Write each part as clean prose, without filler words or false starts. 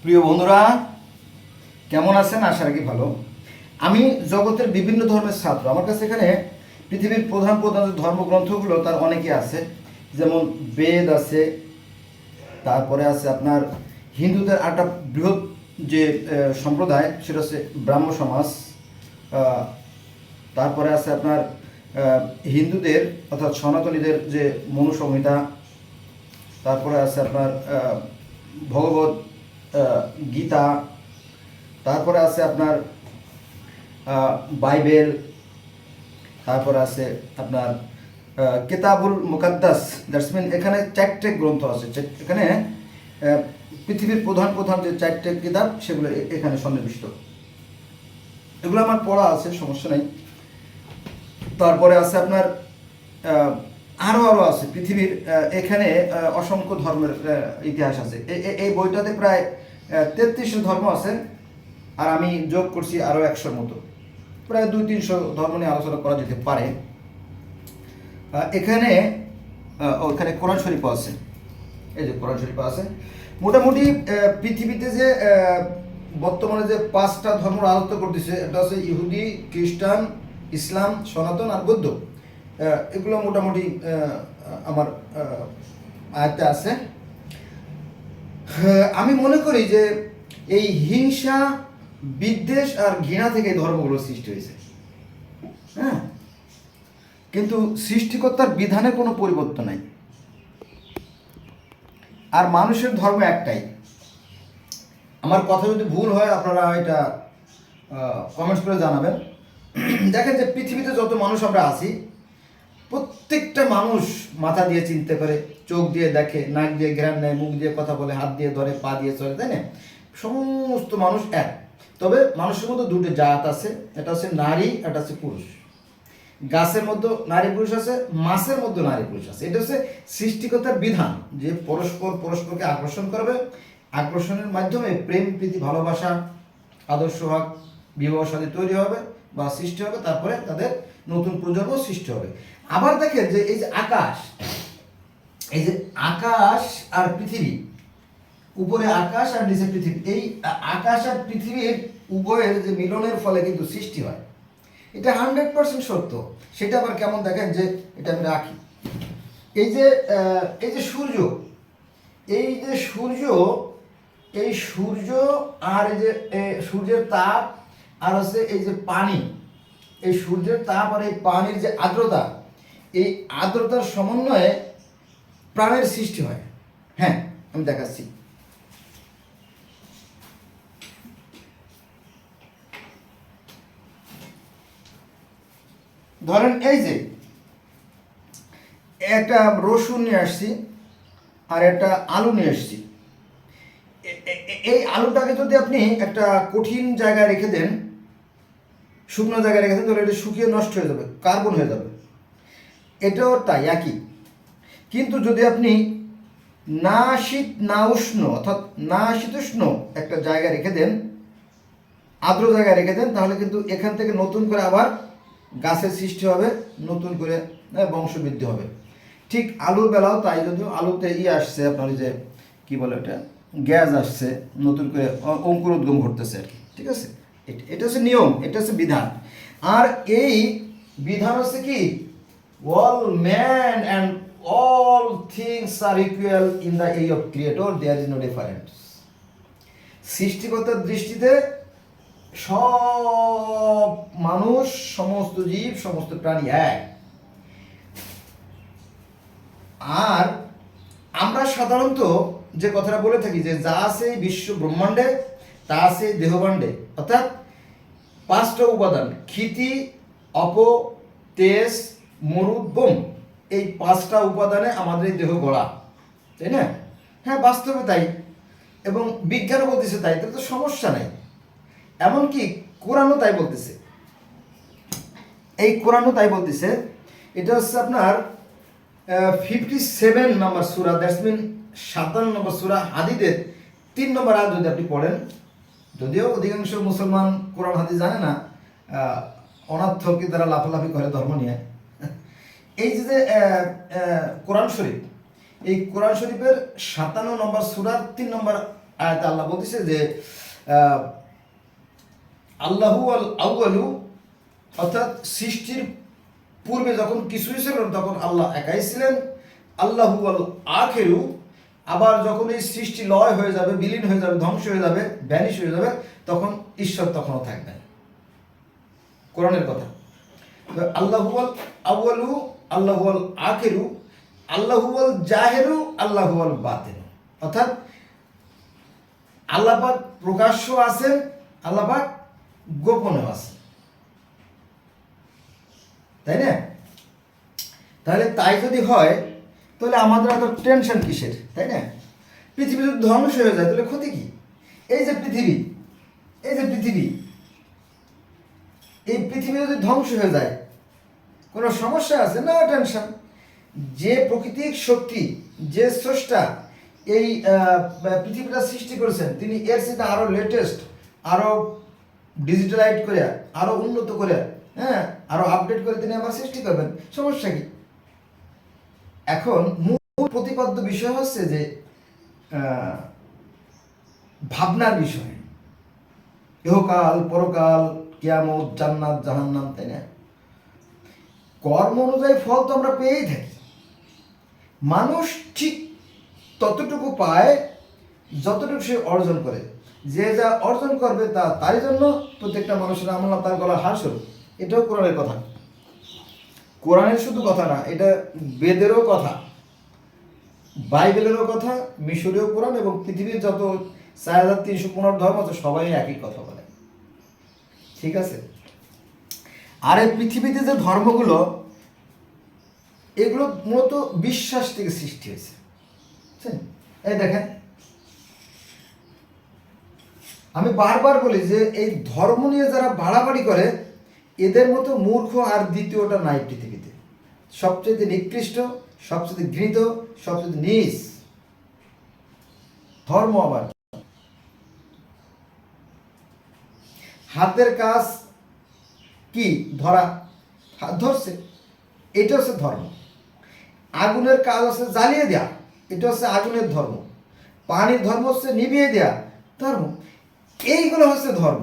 প্রিয় বন্ধুরা, কেমন আছেন? আশা রাখি ভালো। আমি জগতের বিভিন্ন ধর্মের ছাত্র। আমার কাছে এখানে পৃথিবীর প্রধান প্রধান যে ধর্মগ্রন্থগুলো তার অনেকে আছে। যেমন বেদ আছে, তারপরে আছে আপনার হিন্দুদের একটা বৃহৎ যে সম্প্রদায়, সেটা হচ্ছে ব্রাহ্ম সমাজ। তারপরে আছে আপনার হিন্দুদের অর্থাৎ সনাতনীদের যে মনু সংহিতা। তারপরে আছে আপনার ভগবত গীতা। তারপরে আছে আপনার বাইবেল। তারপরে আছে আপনার কিতাবুল মুকাদ্দাস। দ্যাটস মিন এখানে 4টে গ্রন্থ আছে। এখানে পৃথিবীর প্রধান প্রধান যে 4টে কিতাব সেগুলো এখানে সন্নিবিষ্ট। এগুলো আমার পড়া আছে, সমস্যা নেই। তারপরে আছে আপনার আরও আছে পৃথিবীর এখানে অসংখ্য ধর্মের ইতিহাস আছে। এই বইটাতে প্রায় 33 ধর্ম আছে, আর আমি যোগ করছি আরও 100 মতো। প্রায় 200-300 ধর্ম নিয়ে আলোচনা করা যেতে পারে। এখানে ওখানে কোরআন শরীফ আছে। এই যে কোরআন শরীফ আছে। মোটামুটি পৃথিবীতে যে বর্তমানে যে 5টা ধর্ম রাজত্ব করতেছে, এটা হচ্ছে ইহুদি, খ্রিস্টান, ইসলাম, সনাতন আর বৌদ্ধ। এগুলো মোটামুটি আমার আয়ত্তে আছে। আমি মনে করি যে এই হিংসা, বিদ্বেষ আর ঘৃণা থেকে এই ধর্মগুলো সৃষ্টি হয়েছে। হ্যাঁ, কিন্তু সৃষ্টিকর্তার বিধানের কোনো পরিবর্তন নাই। আর মানুষের ধর্ম একটাই। আমার কথা যদি ভুল হয় আপনারা এটা কমেন্টস করে জানাবেন। দেখেন যে পৃথিবীতে যত মানুষ আমরা আছি, প্রত্যেকটা মানুষ মাথা দিয়ে চিন্তা করে, চোখ দিয়ে দেখে, নাক দিয়ে ঘ্রাণ নেয়, মুখ দিয়ে কথা বলে, হাত দিয়ে ধরে, পা দিয়ে চলে, তাই না? সমস্ত মানুষ এক। তবে মানুষের মধ্যে 2টে জাত আছে, এটা হচ্ছে নারী, এটা হচ্ছে পুরুষ। গাছের মধ্যে নারী পুরুষ আছে, মাছের মধ্যে নারী পুরুষ আছে। এটা হচ্ছে সৃষ্টিকর্তার বিধান যে পরস্পরকে আকর্ষণ করবে। আকর্ষণের মাধ্যমে প্রেম, প্রীতি, ভালোবাসা, আদর্শ ভাগ, বিবাহ শাদী তৈরি হবে বা সৃষ্টি হবে। তারপরে তাদের নতুন প্রজন্ম সৃষ্টি হবে। আবার দেখেন যে এই যে আকাশ আর পৃথিবী, উপরে আকাশ আর নিচে পৃথিবী, এই আকাশ আর পৃথিবীর উভয়ের যে মিলনের ফলে কিন্তু সৃষ্টি হয়। এটা 100% সত্য। সেটা আবার কেমন দেখেন যে এটা আমি রাখি। এই যে সূর্য, এই সূর্য আর এই যে সূর্যের তাপ আর হচ্ছে এই যে পানি, এই সূর্যের তাপ আর এই পানির যে আর্দ্রতা, এই আর্দ্রতার সমন্বয়ে প্রাণের সৃষ্টি হয়। হ্যাঁ, আমি দেখাচ্ছি। ধরেন এই যে একটা রসুন নিয়ে আসছি আর একটা আলু নিয়ে আসছি। এই আলুটাকে যদি আপনি একটা কঠিন জায়গায় রেখে দেন, শুকনো জায়গায় রেখে দেন, তাহলে এটা শুকিয়ে নষ্ট হয়ে যাবে, কার্বন হয়ে যাবে। এটাও তাই, একই। কিন্তু যদি আপনি না শীত না উষ্ণ, অর্থাৎ না শীতোষ্ণ একটা জায়গায় রেখে দেন, আর্দ্র জায়গায় রেখে দেন, তাহলে কিন্তু এখান থেকে নতুন করে আবার গাছের সৃষ্টি হবে, নতুন করে বংশবৃদ্ধি হবে। ঠিক আলুর বেলাও তাই। যদিও আলুতে আসছে আপনার যে কি বলে এটা, গ্যাস আসছে, নতুন করে অঙ্কুরোদ্গম ঘটতেছে আর কি। ঠিক আছে, এটা হচ্ছে নিয়ম, এটা হচ্ছে বিধান। আর এই বিধান হচ্ছে কি, all man and all things are equal in the eye of creator, there is no difference. সৃষ্টিকর্তার দৃষ্টিতে সব মানুষ, সমস্ত জীব, সমস্ত প্রাণী এক। আর আমরা সাধারণত যে কথাটা বলে থাকি যে যা আছে বিশ্ব ব্রহ্মাণ্ডে তা আছে দেহভাণ্ডে, অর্থাৎ 5টা উপাদান, ক্ষিতি, অপ, তেজ, মরুদ, বোম, এই 5টা উপাদানে আমাদের দেহ গড়া, তাই না? হ্যাঁ, বাস্তবে তাই, এবং বিজ্ঞানও বলতেছে তাই। তাহলে তো সমস্যা নেই। এমনকি কোরআনও তাই বলতেছে। এই কোরআনও তাই বলতেছে। এটা হচ্ছে আপনার 57 নম্বর সূরা, দ্যাটস মিন 57 নম্বর সূরা হাদীদের 3 নম্বর আয়াত যদি আপনি পড়েন, যদিও অধিকাংশ মুসলমান কোরআন হাদিস জানে না, অনার্থকে তারা লাফালাফি করে ধর্ম নিয়ে। এই যে কোরআন শরীফ, এই কোরআন শরীফের 57 নম্বর সূরার 3 নম্বর আয়াতে আল্লাহ বলতেছে যে আল্লাহু আল আউয়ালু, অর্থাৎ সৃষ্টির পূর্বে যখন কিছুই ছিল না তখন আল্লাহ একাই ছিলেন। আল্লাহু আল আখিরু, আবার যখন এই সৃষ্টি লয় হয়ে যাবে, বিলীন হয়ে যাবে, ধ্বংস হয়ে যাবে, ভ্যানিশ হয়ে যাবে, তখন ঈশ্বর তখনও থাকবেন। কোরআনের কথা। আল্লাহু আল আউয়ালু, আল্লাহু আল আখিরু, আল্লাহু আল জাহেরু, আল্লাহু আল বাতিন, অর্থাৎ আল্লাহ পাক প্রকাশ্য আছেন, আল্লাহ পাক গোপনে আছেন, তাই না? তাহলে তাই যদি হয় তাহলে আমাদের এত টেনশন কিসের, তাই না? পৃথিবী যদি ধ্বংস হয়ে যায় তাহলে ক্ষতি কি? এই যে পৃথিবী, এই যে পৃথিবী, এই পৃথিবী যদি ধ্বংস হয়ে যায় কোনো সমস্যা আছে না? টেনশন। যে প্রাকৃতিক শক্তি, যে স্রষ্টা এই পৃথিবীটা সৃষ্টি করেছেন, তিনি এর সাথে আরো লেটেস্ট, আরো ডিজিটালাইজ করে, আরো উন্নত করে, হ্যাঁ, আরো আপডেট করে তিনি আবার সৃষ্টি করবেন। সমস্যা কি? এখন মূল প্রতিপাদ্য বিষয় হচ্ছে যে ভাবনার বিষয়, ইহকাল, পরকাল, কিয়ামত, জান্নাত, জাহান্নাম, তাই না? কর্ম অনুযায়ী ফল তো আমরা পেয়েই থাকি। মানুষ ঠিক ততটুকু পায় যতটুকু সে অর্জন করে। যে যা অর্জন করবে তা তারই জন্য প্রত্যেকটা মানুষের আমল তার গলা হাসল। এটাও কোরআনের কথা, কোরআনের শুধু কথা না, এটা বেদেরও কথা, বাইবেলেরও কথা, মিশরীয় কোরআন এবং পৃথিবীর যত 4315 ধর্ম আছে সবাই একই কথা বলে। ঠিক আছে? আর এই পৃথিবীতে যে ধর্মগুলো, এগুলো মূলত বিশ্বাস থেকে সৃষ্টি হয়েছে। এই দেখেন, আমি বারবার বলি যে এই ধর্ম নিয়ে যারা বাড়াবাড়ি করে এদের মতো মূর্খ আর দ্বিতীয়টা নাই পৃথিবীতে। সবচেয়ে নিকৃষ্ট, সবচেয়ে ঘৃণিত, সবচেয়ে নীচ ধর্ম। আবার হাতের কাজ কি? ধরা, হাত ধরছে, এটা হচ্ছে ধর্ম। আগুনের কাজ হচ্ছে জ্বালিয়ে দেয়া, এটা হচ্ছে আগুনের ধর্ম। পানির ধর্ম হচ্ছে নিভিয়ে দেয়া, ধর্ম। এইগুলো হচ্ছে ধর্ম।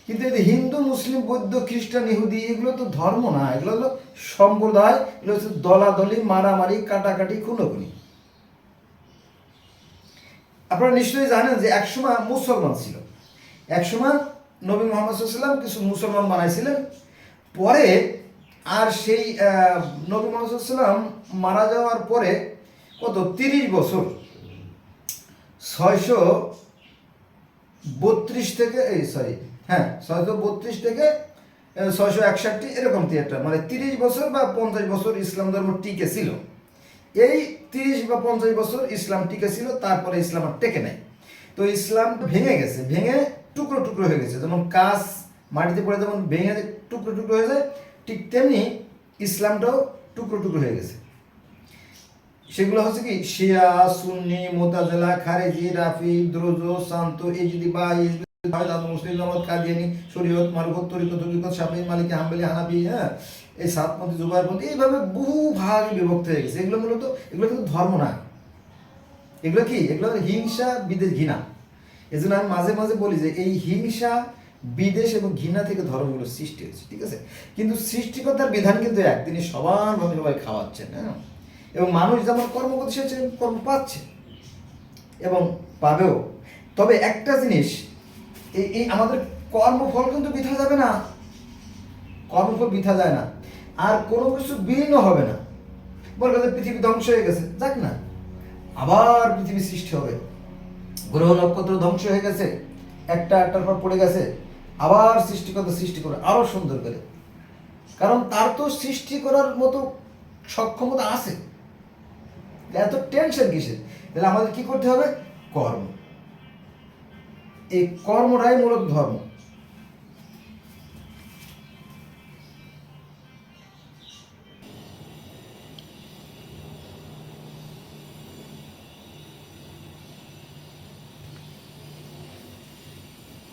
কিন্তু এই হিন্দু, মুসলিম, বৌদ্ধ, খ্রিস্টান, ইহুদি, এগুলো তো ধর্ম না, এগুলো হলো সম্প্রদায়। এগুলো হচ্ছে দলাদলি, মারামারি, কাটাকাটি, খুনোখুনি। আপনারা নিশ্চয়ই জানেন যে একসময় মুসলমান ছিল, একসময় নবী মুহাম্মদ সাল্লাল্লাহু আলাইহি ওয়াসাল্লাম কিছু মুসলমান বানাইছিলেন। পরে আর সেই নবী মুহাম্মদ সাল্লাল্লাহু আলাইহি ওয়াসাল্লাম মারা যাওয়ার পরে কত 30 বছর, 632 থেকে 632 থেকে 661 এরকম একটা, মানে 30 বছর বা 50 বছর ইসলাম ধর্ম টিকে ছিল। এই 30 বা 50 বছর ইসলাম টিকে ছিল, তারপরে ইসলাম আর টেকে নেয়। তো ইসলাম ভেঙে গেছে, ভেঙে টুকরো টুকরো হয়ে গেছে। যেমন কাঁচ মাটিতে পড়ে যেমন ভেঙে টুকরো টুকরো হয়ে যায়, ঠিক তেমনি ইসলামটাও টুকরো টুকরো হয়ে গেছে। সেগুলো হচ্ছে কি? শিয়া, সুন্নি, মুতাজিলা, খারেজি, রাফি, দ্রুজ, শান্ত, ইজদি বা মুসলিম জামাত, কাদিয়ানি, শরীয়ত, মারুফত, তরিকত, তরিকত, শাফিঈ, মালিকি, হাম্বলি, হানাফি, হ্যাঁ, এই সাতপন্থী, জুবাইরপন্থী, এইভাবে বহু ভাগে বিভক্ত হয়ে গেছে। এগুলো মূলত, এগুলো কিন্তু ধর্ম না। এগুলো কি? এগুলো হিংসা, বিদ্বেষ, ঘৃণা। এই জন্য আমি মাঝে মাঝে বলি যে এই হিংসা, বিদ্বেষ এবং ঘৃণা থেকে ধর্মগুলো সৃষ্টি হয়েছে। ঠিক আছে? কিন্তু সৃষ্টিকর্তার বিধান কিন্তু এক, তিনি সমানভাবে সবাই খাওয়াচ্ছেন, হ্যাঁ, এবং মানুষ যেমন কর্ম করতে সে কর্ম পাচ্ছে এবং পাবেও। তবে একটা জিনিস, এই আমাদের কর্মফল কিন্তু বৃথা যাবে না, কর্মফল বৃথা যায় না, আর কোনো কিছু বিলীন হবে না। বলবে যে পৃথিবী ধ্বংস হয়ে গেছে, যাক না, আবার পৃথিবী সৃষ্টি হবে। গ্রহ নক্ষত্র ধ্বংস হয়ে গেছে, একটা একটার পর পড়ে গেছে, আবার সৃষ্টিকর্তা সৃষ্টি করে আরো সুন্দর করে, কারণ তার তো সৃষ্টি করার মতো সক্ষমতা আছে। এত টেনশন কিসের? তাহলে আমাদের কি করতে হবে? কর্ম। এই কর্মটাই মূলত ধর্ম।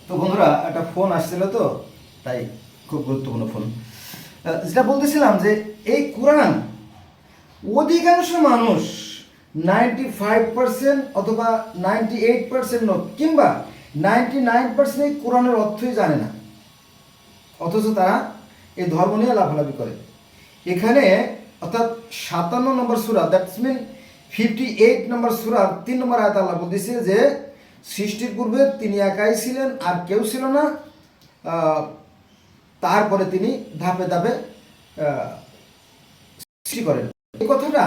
তো বন্ধুরা, একটা ফোন আসছিল, তো তাই খুব গুরুত্বপূর্ণ ফোন। যেটা বলতেছিলাম যে এই কোরআন অধিকাংশ মানুষ 95% অথবা 98% লোক কিংবা 99% কোরআনের অর্থই জানে না, অথচ তারা এই ধর্ম নিয়ে লাফালাফি করে। এখানে অর্থাৎ 57 নম্বর সূরা, দ্যাটস মিন 58 নম্বর সূরা 3 নম্বর আয়াত আল্লাহ বলতেছে যে সৃষ্টির পূর্বে তিনি একাই ছিলেন আর কেউ ছিল না, তারপরে তিনি ধাপে ধাপে সৃষ্টি করেন। এই কথাটা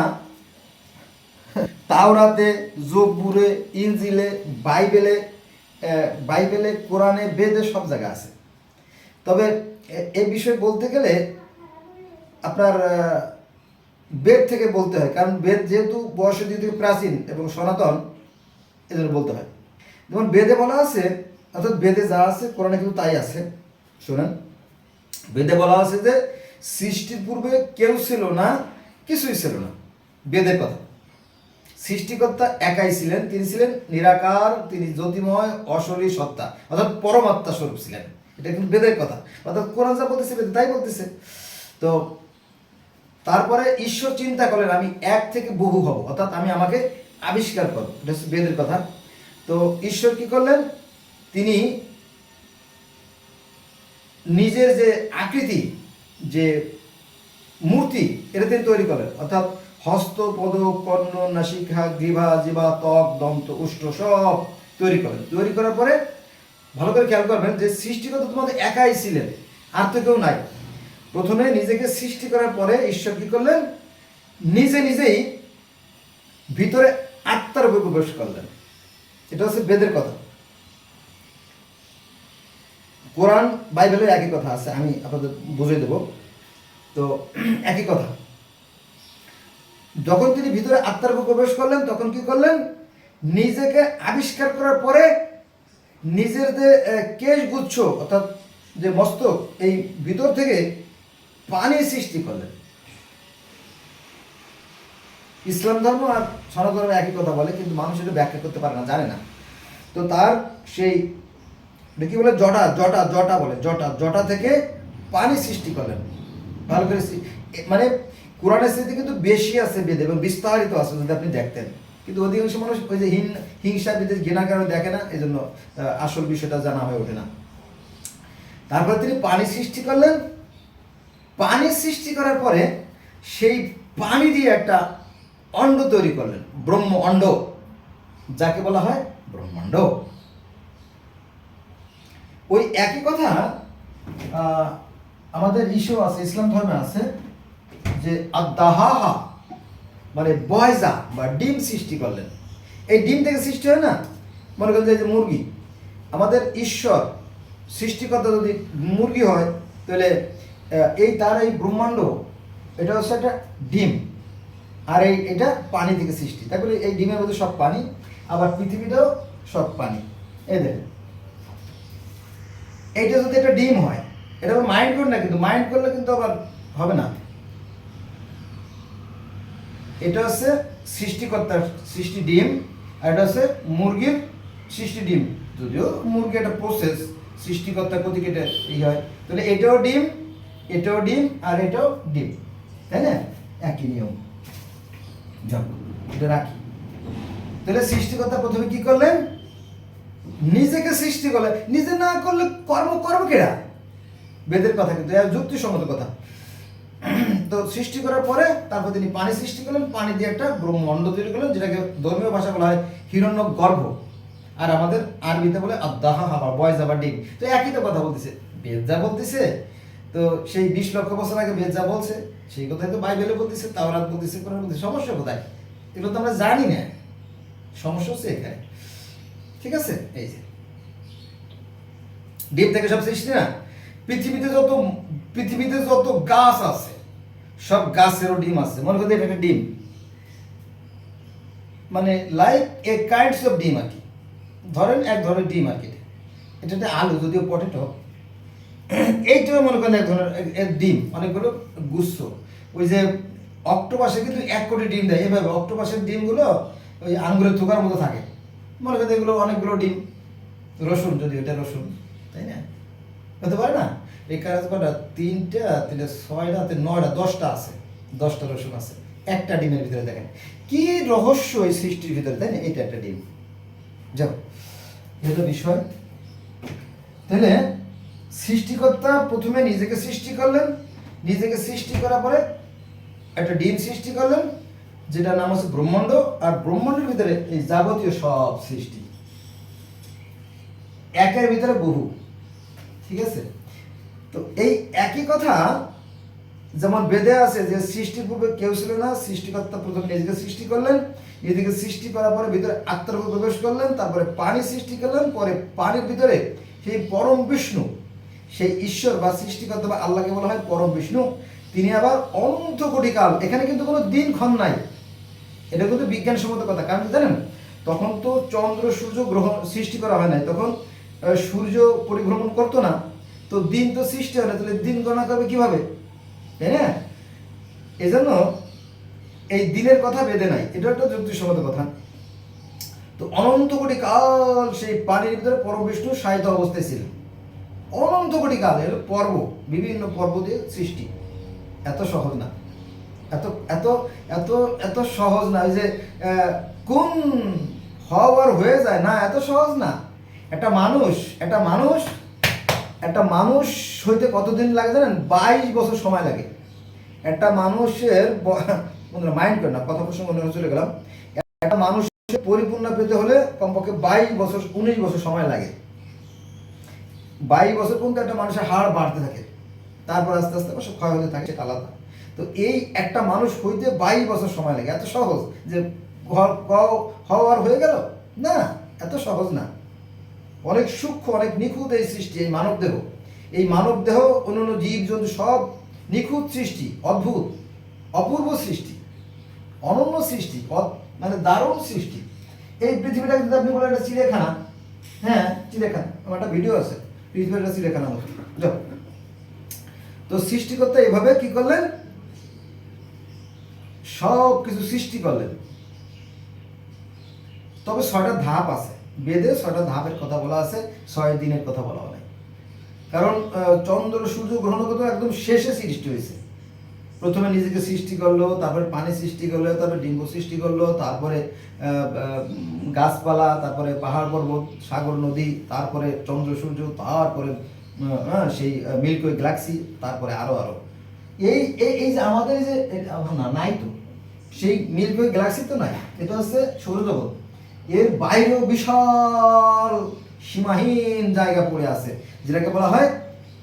তাওরাতে, জব্বুরে, ইনজিলে, বাইবেলে, কোরআনে, বেদে সব জায়গায় আছে। তবে এই বিষয়ে বলতে গেলে আপনার বেদ থেকে বলতে হয়, কারণ বেদ যেহেতু বয়সের দিক থেকে প্রাচীন এবং সনাতন, এজন্য বলতে হয়। যেমন বেদে বলা আছে, অর্থাৎ বেদে যা আছে কোরআনে কিন্তু তাই আছে। শোনেন, বেদে বলা আছে যে সৃষ্টির পূর্বে কেউ ছিল না, কিছুই ছিল না। বেদের কথা, সৃষ্টিকর্তা একাই ছিলেন, তিনি ছিলেন নিরাকার, তিনি জ্যোতিময় অশরীরী সত্তা, অর্থাৎ পরমাত্মা স্বরূপ ছিলেন। এটা কিন্তু বেদের কথা, অর্থাৎ কোরআন যা বলতেছে বেদ তাই বলতেছে। তো তারপরে ঈশ্বর চিন্তা করলেন আমি এক থেকে বহু হব, অর্থাৎ আমি আমাকে আবিষ্কার করব, এটা হচ্ছে বেদের কথা। তো ঈশ্বর কি করলেন, তিনি নিজের যে আকৃতি, যে মূর্তি, এটা তিনি তৈরি করলেন, অর্থাৎ হস্ত, পদ, কর্ণ, নাসিকা, গ্রীবা, জিবা, ত্বক, দন্ত, উষ্ঠ সব তৈরি করলেন। তৈরি করার পরে ভালো করে খেয়াল করবেন যে সৃষ্টিকর্তা তোমাদের একাই ছিলেন, আর তো কেউ নাই। প্রথমে নিজেকে সৃষ্টি করার পরে ঈশ্বর কি করলেন, নিজেই ভিতরে আত্মার উপর প্রবেশ করলেন। এটা হচ্ছে বেদের কথা। কোরআন বাইবেলের একই কথা আছে, আমি আপনাদের বুঝিয়ে দেব। তো একই কথা, যখন তিনি ভিতরে আত্মার উপর প্রবেশ করলেন তখন কি করলেন, নিজেকে আবিষ্কার করার পরে নিজের যে কেশগুচ্ছ অর্থাৎ যে মস্তক, এই ভিতর থেকে পানি সৃষ্টি করলেন। ইসলাম ধর্ম আর সনাতন ধর্ম একই কথা বলে, কিন্তু মানুষ এটা ব্যাখ্যা করতে পারে না, জানে না। তো তার সেই কি বলে, জটা বলে, জটা থেকে পানি সৃষ্টি করলেন। ভালো করে মানে কোরআনের স্মৃতি কিন্তু বেশি আছে বেদে এবং বিস্তারিত আছে যদি আপনি দেখতেন, কিন্তু অধিকাংশ মানুষ ওই যে হিংসা বিদেশ ঘৃণার কারণে দেখে না, এই জন্য আসল বিষয়টা জানা হয়ে ওঠে না। তারপর তিনি পানি সৃষ্টি করলেন। পানি সৃষ্টি করার পরে সেই পানি দিয়ে একটা অণ্ড তৈরি করলেন, ব্রহ্ম অণ্ড, যাকে বলা হয় ব্রহ্মাণ্ড। ওই একই কথা আমাদের ইস্যু আছে, ইসলাম ধর্মে আছে যে আদাহাহা মানে বয়জা বা ডিম সৃষ্টি করলেন। এই ডিম থেকে সৃষ্টি হয় না, মনে করেন যে মুরগি, আমাদের ঈশ্বর সৃষ্টিকর্তা যদি মুরগি হয় তাহলে তার এই ব্রহ্মাণ্ড এটা হচ্ছে একটা ডিম, আর এটা পানি থেকে সৃষ্টি। তাই বলে এই ডিমের মধ্যে সব পানি, আবার পৃথিবীটাও সব পানি। এই দেখেন, এইটা যদি একটা ডিম হয়, এটা আবার মাইন্ড করে না, কিন্তু মাইন্ড করলে কিন্তু আবার হবে না। এটা হচ্ছে সৃষ্টিকর্তার সৃষ্টি ডিম, আর এটা হচ্ছে মুরগির সৃষ্টি ডিম। যদিও মুরগি একটা প্রসেস, সৃষ্টিকর্তার প্রতি এটা হয়, তাহলে এটাও ডিম, এটাও ডিম, আর এটাও ডিম, তাই না? একই নিয়ম। যাও এটা রাখি। তাহলে সৃষ্টিকর্তা প্রথমে কি করলেন, নিজেকে সৃষ্টি করলেন। নিজে না করলে কর্ম কেরা, বেদের কথা, কিন্তু যুক্তিসঙ্গত কথা। তো সৃষ্টি করার পরে তারপর তিনি পানি সৃষ্টি করলেন, পানি দিয়ে একটা ব্রহ্মাণ্ড তৈরি করলেন, যেটাকে ধর্মীয় ভাষা বলা হয় হিরণ্য গর্ভ, আর আমাদের আরবিতে বলে আদাহা হাবা, বয়স আবার ডিম। তো একই তো কথা বলতেছে, বেদ যা বলতেছে, তো সেই 20 লক্ষ বছর আগে বেদ যা বলছে সেই কথাই তো বাইবেলে বলতেছে, তাওরাত বলতেছে, কোরআন বলতেছে। সমস্যা কোথায়? এগুলো তো আমরা জানি না, সমস্যা হচ্ছে এখানে। ঠিক আছে, এই যে ডিম থেকে সব সৃষ্টি না। পৃথিবীতে যত গাছ আছে সব গাছেরও ডিম আছে। মনে করতে এটা একটা ডিম, মানে লাইক এ কাইন্ডস অফ ডিম আর কি, ধরেন এক ধরনের ডিম আর কি। এটা একটা আলু, যদিও পটেটো, এইটাও মনে করেন এক ধরনের ডিম, অনেকগুলো গুচ্ছ। ওই যে অক্টোপাসে কিন্তু 1 কোটি ডিম দেয়, এভাবে অক্টোপাসের ডিমগুলো ওই আঙ্গুরের থোকার মতো থাকে। মনে করেন এগুলো অনেকগুলো ডিম। রসুন, যদি এটা রসুন, তাই না? হতে পারে না? এই কাজ কটা 3টা 6টা 9টা 10টা আছে, 10টা রসুন আছে একটা ডিমের ভিতরে দেখেন কি রহস্য এই সৃষ্টির ভিতরে, তাই না? এটা একটা ডিম। যাও, এটা বিষয়। তাহলে সৃষ্টিকর্তা প্রথমে নিজেকে সৃষ্টি করলেন, নিজেকে সৃষ্টি করার পরে একটা ডিম সৃষ্টি করলেন, যেটা নাম হচ্ছে ব্রহ্মাণ্ড। আর ব্রহ্মাণ্ডের ভিতরে এই যাবতীয় সব সৃষ্টি, একের ভিতরে বহু, ঠিক আছে? তো এই একই কথা যেমন বেদে আছে যে সৃষ্টির পূর্বে কেউ ছিল না, সৃষ্টিকর্তা প্রথমে নিজেকে সৃষ্টি করলেন, নিজেকে সৃষ্টি করার পরে ভিতরে আত্মার উপর প্রবেশ করলেন, তারপরে পানি সৃষ্টি করলেন, পরে পানির ভিতরে সেই পরম বিষ্ণু, সেই ঈশ্বর বা সৃষ্টিকর্তা বা আল্লাহকে বলা হয় পরম বিষ্ণু। তিনি আবার অনন্ত কোটি কাল, এখানে কিন্তু কোনো দিনক্ষণ নাই, এটা কিন্তু বিজ্ঞানসম্মত কথা। কারণ কি জানেন, তখন তো চন্দ্র সূর্য গ্রহ সৃষ্টি করা হয় নাই, তখন সূর্য পরিভ্রমণ করতো না, তো দিন তো সৃষ্টি হয় না, তাহলে দিন গণনা করবে কিভাবে, তাই না? এজন্য এই দিনের কথা বেঁধে নাই, এটা একটা যুক্তিসম্মত কথা। তো অনন্ত কোটি কাল সেই পানির ভিতরে পরম বিষ্ণু সাহিত্য অবস্থায় ছিল, অনন্ত কোটি কাল। এর পর্ব, বিভিন্ন পর্ব দিয়ে সৃষ্টি, এত সহজ না, এত এত এত এত সহজ না। ওই যে কোন হওয়ার হয়ে যায় না, এত সহজ না। একটা মানুষ হইতে কতদিন লাগে জানেন? 22 বছর সময় লাগে। একটা মানুষের মাইন্ড করেন না, কথা প্রসঙ্গ অন্য চলে গেলাম। একটা মানুষের পরিপূর্ণ পেতে হলে কমপক্ষে 22 বছর 19 বছর সময় লাগে। 22 বছর পর্যন্ত একটা মানুষের হাড় বাড়তে থাকে, তারপর আস্তে আস্তে সব ক্ষয় হতে থাকে, সেটা আলাদা। তো এই একটা মানুষ হইতে 22 বছর সময় লাগে। এত সহজ যে হওয়ার হয়ে গেল না, এত সহজ না। অনেক সূক্ষ্ম, অনেক নিখুঁত এই সৃষ্টি। এই মানব দেহ, এই মানব দেহ, অন্যান্য জীব জন্তু সব নিখুঁত সৃষ্টি, অদ্ভুত অপূর্ব সৃষ্টি, অনন্য সৃষ্টি, মানে দারুণ সৃষ্টি। এই পৃথিবীটা যদি আপনি বলেন একটা চিড়িয়াখানা, হ্যাঁ চিড়িয়াখানা, আমার একটা ভিডিও আছে, পৃথিবীর একটা চিড়িয়াখানার মতো। তো সৃষ্টিকর্তা এভাবে কি করলেন, সব কিছু সৃষ্টি করলেন। তবে 6টা ধাপ আছে, বেদে 6টা ধাপের কথা বলা আছে, 6 দিনের কথা বলা হয়। কারণ চন্দ্র সূর্য গ্রহ নক্ষত্র একদম শেষে সৃষ্টি হয়েছে। প্রথমে নিজেকে সৃষ্টি করলো, তারপরে পানি সৃষ্টি করলো, তারপরে ডিম্ব সৃষ্টি করলো, তারপরে গাছপালা, তারপরে পাহাড় পর্বত, সাগর নদী, তারপরে চন্দ্র সূর্য, তারপরে সেই মিল্কি ওয়ে গ্যালাক্সি, তারপরে আরো আরো এই এই যে আমাদের যে না নাই তো সেই মিল্কি ওয়ে গ্যালাক্সি তো নাই, এটা হচ্ছে সৌরজগৎ। এর বাইরেও বিশাল সীমাহীন জায়গা পড়ে আছে, যেটাকে বলা হয়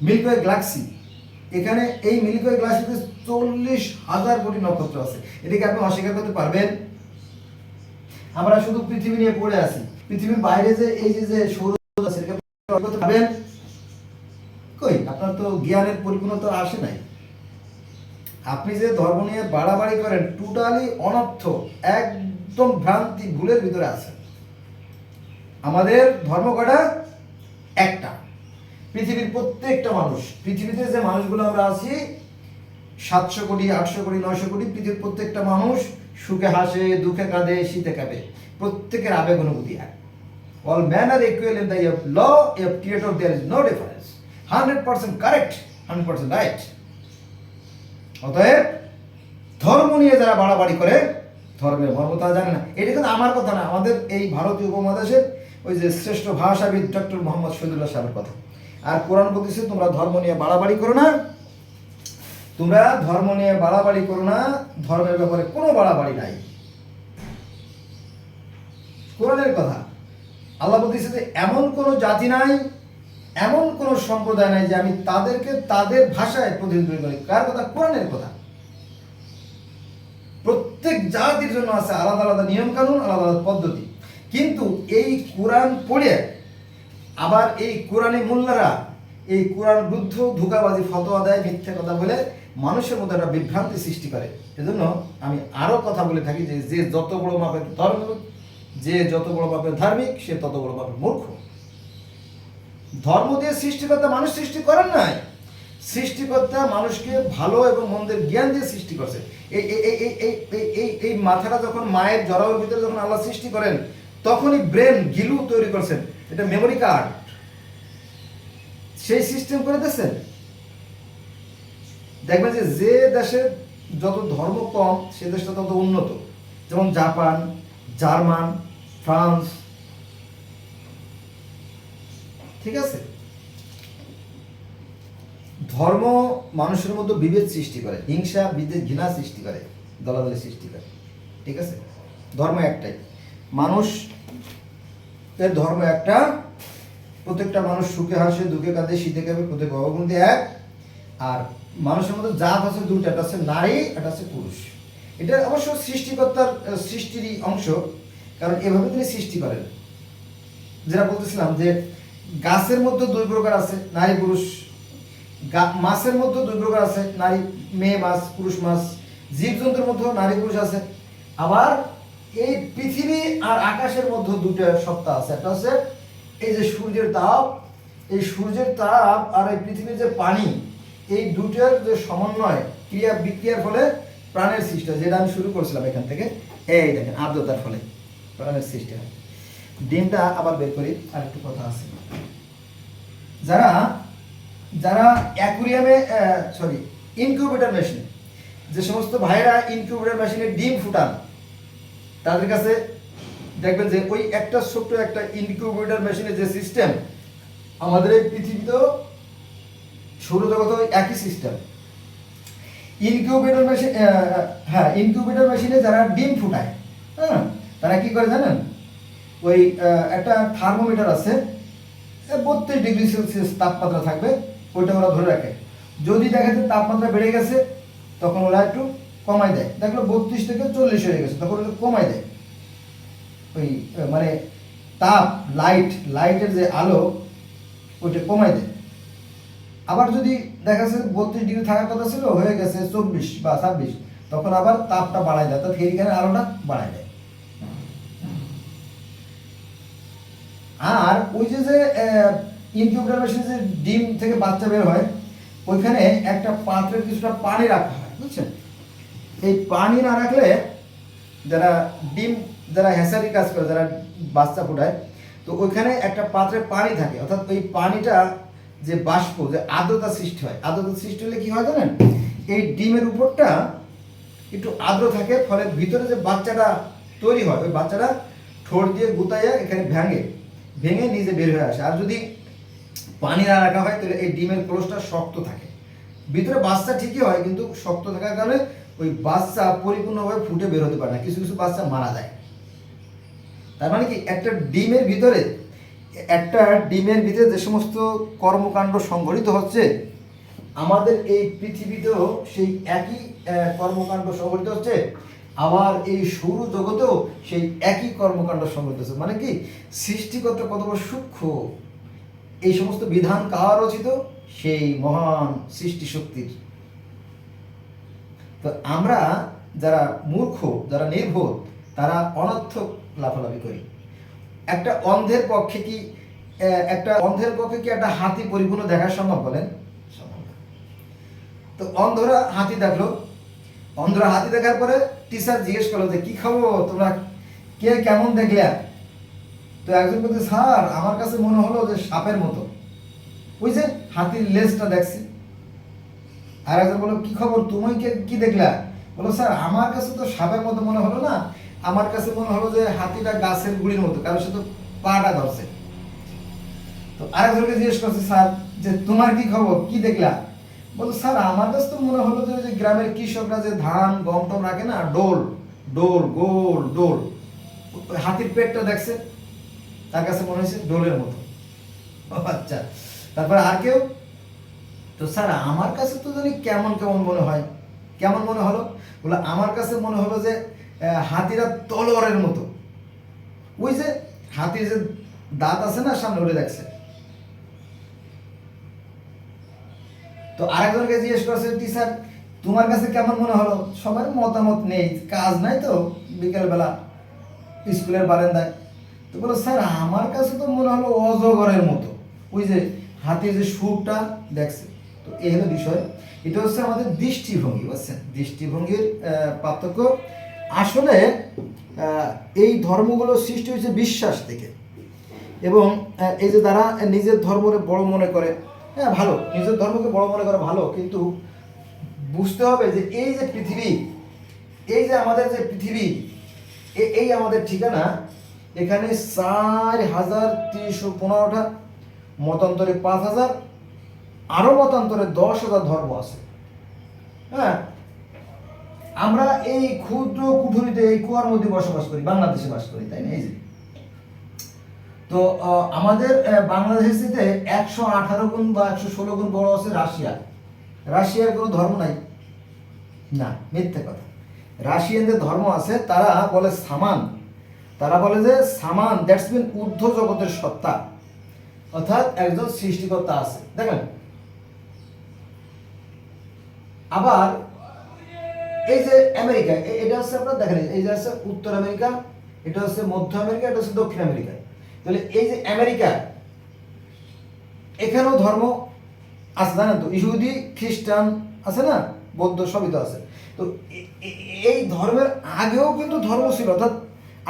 মিল্কি ওয়ে গ্যালাক্সি। এখানে এই মিল্কি ওয়ে গ্যালাক্সিতে 40,000 কোটি নক্ষত্র আছে। এটাকে আপনি অস্বীকার করতে পারবেন? আমরা শুধু পৃথিবী নিয়ে পড়ে আছি, পৃথিবীর বাইরে যে এই যে সৌরজগৎ আছে, এটাকে করতে পারবেন? কই, আপনার তো জ্ঞানের পরিপূর্ণতা আসে নাই। আপনি যে ধর্ম নিয়ে বাড়াবাড়ি করেন, টোটালি অনর্থ, একদম ভ্রান্তি, ভুলের ভিতরে আছে। আমাদের ধর্ম কটা? একটা। পৃথিবীর প্রত্যেকটা মানুষ, পৃথিবীতে যে মানুষগুলো আমরা আছি 700 কোটি, 800 কোটি, 900 কোটি, পৃথিবীর প্রত্যেকটা মানুষ সুখে হাসে, দুঃখে কাঁদে, শীতে কাঁপে, প্রত্যেকের আবেগ অনুভূতি এক। All men are equal in the eye of law, of creator there is no difference. 100% correct, 100% right. অতএব ধর্ম নিয়ে যারা বাড়াবাড়ি করে, ধর্মের মর্ম তারা জানে না। এটা কিন্তু আমার কথা না, আমাদের এই ভারতীয় উপমহাদেশের ওই যে শ্রেষ্ঠ ভাষাবিদ ডক্টর মোহাম্মদ শহীদুল্লাহ সাহেবের কথা। আর কোরআন বলতেছে তোমরা ধর্ম নিয়ে বাড়াবাড়ি করো না, তোমরা ধর্ম নিয়ে বাড়াবাড়ি করো না, ধর্মের ব্যাপারে কোনো বাড়াবাড়ি নাই। কোরআনের কথা। আল্লাহ বলতেছে যে এমন কোনো জাতি নাই, এমন কোনো সম্প্রদায় নাই যে আমি তাদেরকে তাদের ভাষায় প্রতিনিধিত্ব করি। কার কথা? কোরআনের কথা। প্রত্যেক জাতির জন্য আছে আলাদা আলাদা নিয়ম কানুন, আলাদা আলাদা পদ্ধতি। কিন্তু এই কোরআন পড়ে আবার এই কোরআনী মোল্লারা এই কোরআন বুদ্ধ ধোঁকাবাজি ফতোয়া দেয়, মিথ্যে কথা বলে মানুষের মধ্যে একটা বিভ্রান্তি সৃষ্টি করে। এজন্য আমি আরো কথা বলে থাকি যে যে যত বড় মাপের ধর্ম, যে যত বড় মাপের ধার্মিক, সে তত বড় মাপের মূর্খ। ধর্ম দিয়ে সৃষ্টিকর্তা মানুষ সৃষ্টি করেন নাই, সৃষ্টিকর্তা মানুষকে ভালো এবং মন্দের জ্ঞান দিয়ে সৃষ্টি করছে। এই এই মাথাটা যখন মায়ের জরায়ুর ভিতরে যখন আল্লাহ সৃষ্টি করেন, তখনই ব্রেন গিলু তৈরি করছেন, এটা মেমোরি কার্ড, সেই সিস্টেম করে দিয়েছেন। দেখবেন যে যে দেশে যত ধর্ম কম সে দেশটা তত উন্নত। যেমন জাপান, জার্মান, ফ্রান্স, ঠিক আছে। ধর্ম মানুষের মধ্যে বিভেদ সৃষ্টি করে, হিংসা, বিদ্বেষ, ঘৃণা সৃষ্টি করে, দলাদলি সৃষ্টি করে, ঠিক আছে। ধর্ম একটাই, মানুষ এর ধর্ম একটা, প্রত্যেকটা মানুষ সুখে হাসে, দুঃখে কাঁদে, শীতে কাঁপে, প্রত্যেক অবগুণটি এক। আর মানুষের মধ্যে জাত আছে দুটো, একটা আছে নারী, একটা আছে পুরুষ। এটা অবশ্য সৃষ্টিকর্তার সৃষ্টিরই অংশ, কারণ এভাবে তিনি সৃষ্টি করেন। যেটা বলতেছিলাম যে গাছের মধ্যে দুই প্রকার আছে, নারী পুরুষ। মাছের মধ্যে দুই প্রকার আছে, নারী মেয়ে মাছ, পুরুষ মাছ। জীবজন্তুর মধ্যেও নারী পুরুষ আছে। আবার এই পৃথিবী আর আকাশের মধ্যে দুটো সত্তা আছে, একটা হচ্ছে এই যে সূর্যের তাপ, এই সূর্যের তাপ আর এই পৃথিবীর যে পানি, এই দুটোর যে সমন্বয়, ক্রিয়া বিক্রিয়ার ফলে প্রাণের সৃষ্টি হয়। যেটা আমি শুরু করছিলাম এখান থেকে, এই দেখেন আর্দ্রতার ফলে প্রাণের সৃষ্টি হয়। ডিমটা আবার বের করি, আর একটু কথা আছে। যারা যারা অ্যাকুরিয়ামে ইনকিউবেটর মেশিনে, যে সমস্ত ভাইরা ইনকিউবেটর মেশিনে ডিম ফুটান, তাদের কাছে দেখবেন যে ওই একটা ছোট্ট একটা ইনকিউবেটর মেশিনের যে সিস্টেম, আমাদের এই পৃথিবীতেও সৌরজগতেও একই সিস্টেম। ইনকিউবেটর মেশিন, ইনকিউবেটর মেশিনে যারা ডিম ফুটায়, হ্যাঁ, তারা কি করে জানেন? ওই একটা থার্মোমিটার আছে, 32 ডিগ্রি সেলসিয়াস তাপমাত্রা থাকবে, ওইটা ওরা ধরে রাখে। যদি দেখে যে তাপমাত্রা বেড়ে গেছে, তখন ওরা একটু কমাই দেয়। দেখলো 32 থেকে 40 হয়ে গেছে, তখন ওরা কমাই দেয়। ওই মানে তাপ, লাইটের যে আলো, ওইটা কমাই দেয়। আবার যদি দেখা যাচ্ছে 32 ডিগ্রি থাকার কথা ছিল, হয়ে গেছে 24 বা 26, তখন আবার তাপটা বাড়ায় দেয়, অর্থাৎ হেরিকেনের আলোটা বাড়ায় দেয়। আর ওই যে ইনকিউবেটর মেশিনে যে ডিম থেকে বাচ্চা বের হয়, ওইখানে একটা পাত্রে কিছুটা পানি রাখা হয়, বুঝছেন? এই পানি না রাখলে যারা হ্যাচারি কাজ করে, যারা বাচ্চা ফোটায়, তো ওইখানে একটা পাত্রে পানি থাকে, অর্থাৎ ওই পানিটা যে বাষ্প, যে আর্দ্রতা সৃষ্টি হয়, আর্দ্রতা সৃষ্টি হলে কি হয় জানেন? এই ডিমের উপরটা একটু আর্দ্র থাকে, ফলে ভিতরে যে বাচ্চাটা তৈরি হয়, ওই বাচ্চাটা ঠোঁট দিয়ে গুতাইয়া এখানে ভেঙে নিজে বের হয়ে আসে। আর যদি পানি না রাখা হয়, তাহলে এই ডিমের ক্লোজটা শক্ত থাকে, ভিতরে বাচ্চা ঠিকই হয়, কিন্তু শক্ত থাকার কারণে ওই বাচ্চা পরিপূর্ণভাবে ফুটে বের হতে পারে না, কিছু কিছু বাচ্চা মারা যায়। তার মানে কি, একটা ডিমের ভিতরে যে সমস্ত কর্মকাণ্ড সংঘটিত হচ্ছে, আমাদের এই পৃথিবীতেও সেই একই কর্মকাণ্ড সংঘটিত হচ্ছে। আবার এই সৌরজগতেও সেই একই কর্মকাণ্ড সংঘটিত হচ্ছে। মানে কি, সৃষ্টিকর্তা কত বড় সূক্ষ্ম, এই সমস্ত বিধান কার রচিত? সেই মহান সৃষ্টি শক্তির। তো আমরা যারা মূর্খ, যারা নির্বোধ, তারা অনর্থক লাফালাফি করি। একটা অন্ধের পক্ষে কি একটা হাতি পরিপূর্ণ দেখা সম্ভব? বলেন, সম্ভব না। তো অন্ধরা হাতি দেখার পরে টিচার জিজ্ঞেস করলো যে কি খবর, তোমরা কে কেমন দেখলে? তো একজন বলছে, স্যার আমার কাছে মনে হলো যে সাপের মতো, ওই যে হাতির লেজটা দেখছি। আর একজন বললো, কি খবর, তুমি কি দেখলা? বলো, স্যার আমার কাছে তো সাপের মতো মনে হলো না, আমার কাছে মনে হলো যে হাতিটা গাছের গুড়ির মতো, কারণ সে তো পাটা ধরছে। তো আরেকজনকে জিজ্ঞেস করছে, স্যার যে তোমার কি খবর, কি দেখলা? বলতো, স্যার আমার কাছে তো মনে হলো যে গ্রামের কৃষকরা যে ধান গম টম রাখে না, গোল ডোল, হাতির পেটটা দেখছে, তার কাছে মনে হয়েছে ডোলের মতো। আচ্ছা, তারপরে আর কেউ? তো স্যার আমার কাছে তো জানি কেমন মনে হয়। কেমন মনে হলো? বলে, আমার কাছে মনে হলো যে হাতিরা তলোয়ারের মতো, ওই যে হাতির যে দাঁত আছে না সামনে, ওটা দেখছে। তো আরেকজনকে জিজ্ঞেস করছে, টিচার তোমার কাছে কেমন মনে হলো? সবার মতামত নেই, কাজ নাই তো বিকেলবেলা স্কুলের বারান্দায়। তো বলো, স্যার আমার কাছে তো মনে হলো অজগরের মতো, ওই যে হাতির যে সুরটা দেখছে। তো এই হলো বিষয়। এটা হচ্ছে আমাদের দৃষ্টিভঙ্গি, বুঝছেন? দৃষ্টিভঙ্গির পার্থক্য। আসলে এই ধর্মগুলো সৃষ্টি হয়েছে বিশ্বাস থেকে। এবং এই যে তারা নিজের ধর্মকে বড় মনে করে, হ্যাঁ ভালো, নিজের ধর্মকে বড় মনে করা ভালো, কিন্তু বুঝতে হবে যে এই যে পৃথিবী, এই যে আমাদের যে পৃথিবী, এই আমাদের ঠিকানা, এখানে 4,315টা, মতান্তরে 5,000, আরও মতান্তরে 10,000 ধর্ম আছে। হ্যাঁ, আমরা এই ক্ষুদ্র কুঠুরিতে, এই কুয়ার মধ্যে বসবাস করি, বাংলাদেশে বাস করি, তাই না? এই যে তো আমাদের বাংলাদেশের সাথে 118 গুণ বা 116 গুণ বড় আছে রাশিয়া। রাশিয়ার কোনো ধর্ম নাই না, মিথ্যে কথা। রাশিয়ানদের ধর্ম আছে, তারা বলে সামান, তারা বলে যে সামান দ্যাটস মিন ঊর্ধ্ব জগতের সত্তা, অর্থাৎ একজন সৃষ্টিকর্তা আছে। দেখেন, আবার এই যে আমেরিকা, এটা হচ্ছে আপনার দেখেন, এই যে আছে উত্তর আমেরিকা, এটা হচ্ছে মধ্য আমেরিকা, এটা হচ্ছে দক্ষিণ আমেরিকা। তাহলে এই যে আমেরিকা, এখানেও ধর্ম আছে, জানেন তো? ইহুদি, খ্রিস্টান আছে না, বৌদ্ধ, সবই তো আছে। তো এই ধর্মের আগেও কিন্তু ধর্ম ছিল, অর্থাৎ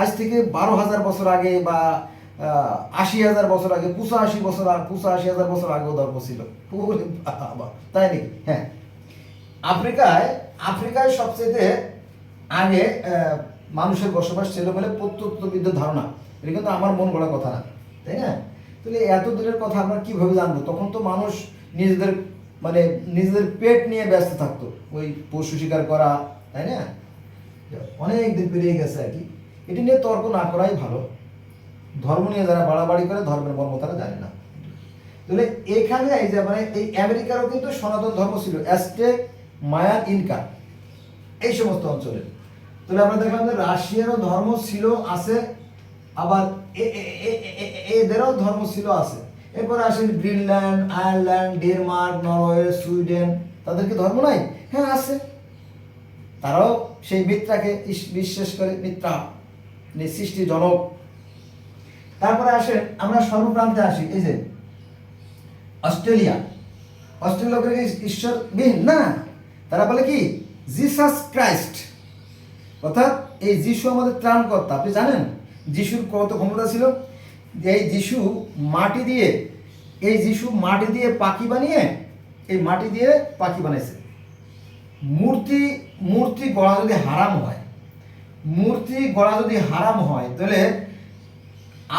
আজ থেকে 12,000 বছর আগে বা 80,000 বছর আগে, 85,000 বছর আগেও ধর্ম ছিল। তাই নাকি? হ্যাঁ, আফ্রিকায় সবচেয়ে আগে মানুষের বসবাস ছিল বলে প্রত্নতত্ত্ববিদদের ধারণা। এটা কিন্তু আমার মন গড়া কথা না, তাই না? তাহলে এত দূরের কথা আমরা কিভাবে জানবো? তখন তো মানুষ নিজেদের পেট নিয়ে ব্যস্ত থাকতো, ওই পশু শিকার করা, তাই না? অনেক দিন পেরিয়ে গেছে আর কি। এটি নিয়ে তর্ক না করাই ভালো। ধর্ম নিয়ে যারা বাড়াবাড়ি করে, ধর্মের মর্ম তারা জানে না। তাহলে এখানে এই যে এই আমেরিকারও কিন্তু সনাতন ধর্ম ছিল, অ্যাজটেক, মায়ান, ইনকা, এই সমস্ত অঞ্চলে। তাহলে আমরা দেখলাম যে রাশিয়ারও ধর্ম ছিল, আছে, আবার এদেরও ধর্ম ছিল, আছে। এরপরে আসেন Greenland, Ireland, Denmark, Norway, Sweden, তাদের কি ধর্ম নাই? হ্যাঁ, আছে। তারাও সেই মিত্রাকে বিশ্বাস করে, মিত্রা সৃষ্টি জনক। তারপরে আসেন আমরা সর্বপ্রান্তে আসি, এই যে অস্ট্রেলিয়া ঈশ্বরবিহীন না, তারা বলে কি জিসাস ক্রাইস্ট, অর্থাৎ এই যিশু আমাদের ত্রাণকর্তা। আপনি জানেন যিশুর কত ক্ষমতা ছিল? এই যিশু মাটি দিয়ে পাখি বানিয়ে, এই মাটি দিয়ে পাখি বানাইছে। মূর্তি গড়া যদি হারাম হয়, তাহলে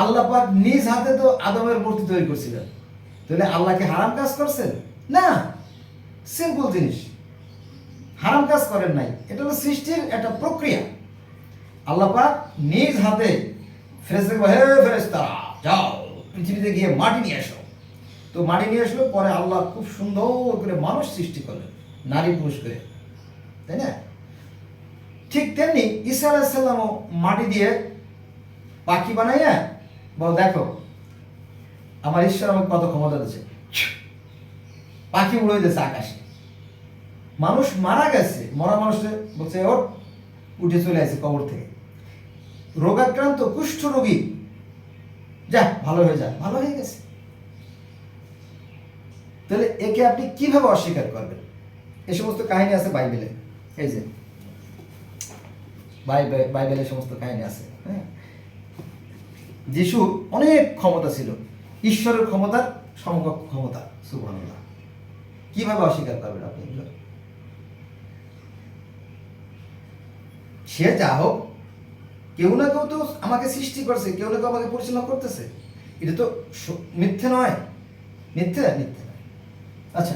আল্লাহ পাক নিজ হাতে তো আদমের মূর্তি তৈরি করছিলেন, তাহলে আল্লাহকে হারাম কাজ করছেন? না, সিম্পল জিনিস, হারাম কাজ করেন নাই। এটা হলো সৃষ্টির একটা প্রক্রিয়া। আল্লাহ পাক নিজ হাতে ফেরেশতাকে বলে, হে ফেরেশতারা যাও পৃথিবীতে গিয়ে মাটি নিয়ে আসো। তো মাটি নিয়ে আসলো, পরে আল্লাহ খুব সুন্দর করে মানুষ সৃষ্টি করলেন, নারী পুরুষ করে, তাই না? ঠিক তেমনি ঈসা আলাইহিস সালামও মাটি দিয়ে পাখি বানাইয়া বল, দেখো আমার ঈশ্বর আমাকে কত ক্ষমতা দিয়েছে, পাখি উড়ে দিয়েছে আকাশে। মানুষ মারা গেছে, মরা মানুষের বলছে ওর উঠে চলে আসে কবর থেকে। রোগাক্রান্ত কুষ্ঠ রোগী, যা ভালো হয়ে গেছে। তাহলে একে আপনি কিভাবে অস্বীকার করবেন? এই সমস্ত কাহিনী আছে বাইবেলে, এই যে বাইবেলে সমস্ত কাহিনী আছে। হ্যাঁ, যিশুর অনেক ক্ষমতা ছিল, ঈশ্বরের ক্ষমতার সমকক্ষ ক্ষমতা। সুবহানাল্লাহ, কিভাবে অস্বীকার করবেন আপনি? সে যা হোক, কেউ না কেউ তো আমাকে সৃষ্টি করছে, কেউ না কেউ আমাকে পরিচালনা করতেছে। এটা তো মিথ্যে নয়, মিথ্যে। আচ্ছা,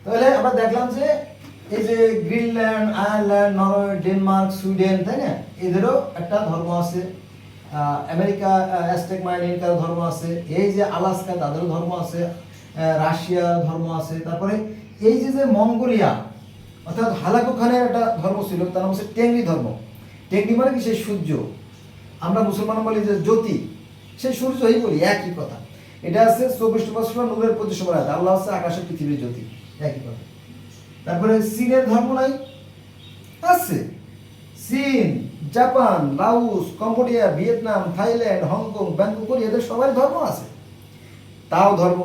তাহলে আমরা দেখলাম যে এই যে Greenland, Ireland, Norway, Denmark, Sweden, তাই না, এদেরও একটা ধর্ম আছে। আমেরিকা, অ্যাজটেক, মায়ান, ইনকার ধর্ম আছে। এই যে আলাস্কা, তাদেরও ধর্ম আছে। রাশিয়ার ধর্ম আছে। তারপরে এই যে মঙ্গোলিয়া, অর্থাৎ হালাকু খানের একটা ধর্ম ছিল, তার নাম হচ্ছে টেংরি ধর্ম। টেংরি মানে কি? সেই সূর্য। আমরা মুসলমান বলি যে জ্যোতি, সেই সূর্যই বলি, একই কথা। এটা আছে 24 নূরের প্রতিসময়, আল্লাহ হচ্ছে আকাশের পৃথিবীর জ্যোতি, একই কথা। তারপরে চীনের ধর্ম নাই? আছে। চীন, Japan, Laos, Cambodia, Vietnam, Thailand, Hong Kong, Bangkok, Korea, এদের সবাই ধর্ম আছে। তাও ধর্ম,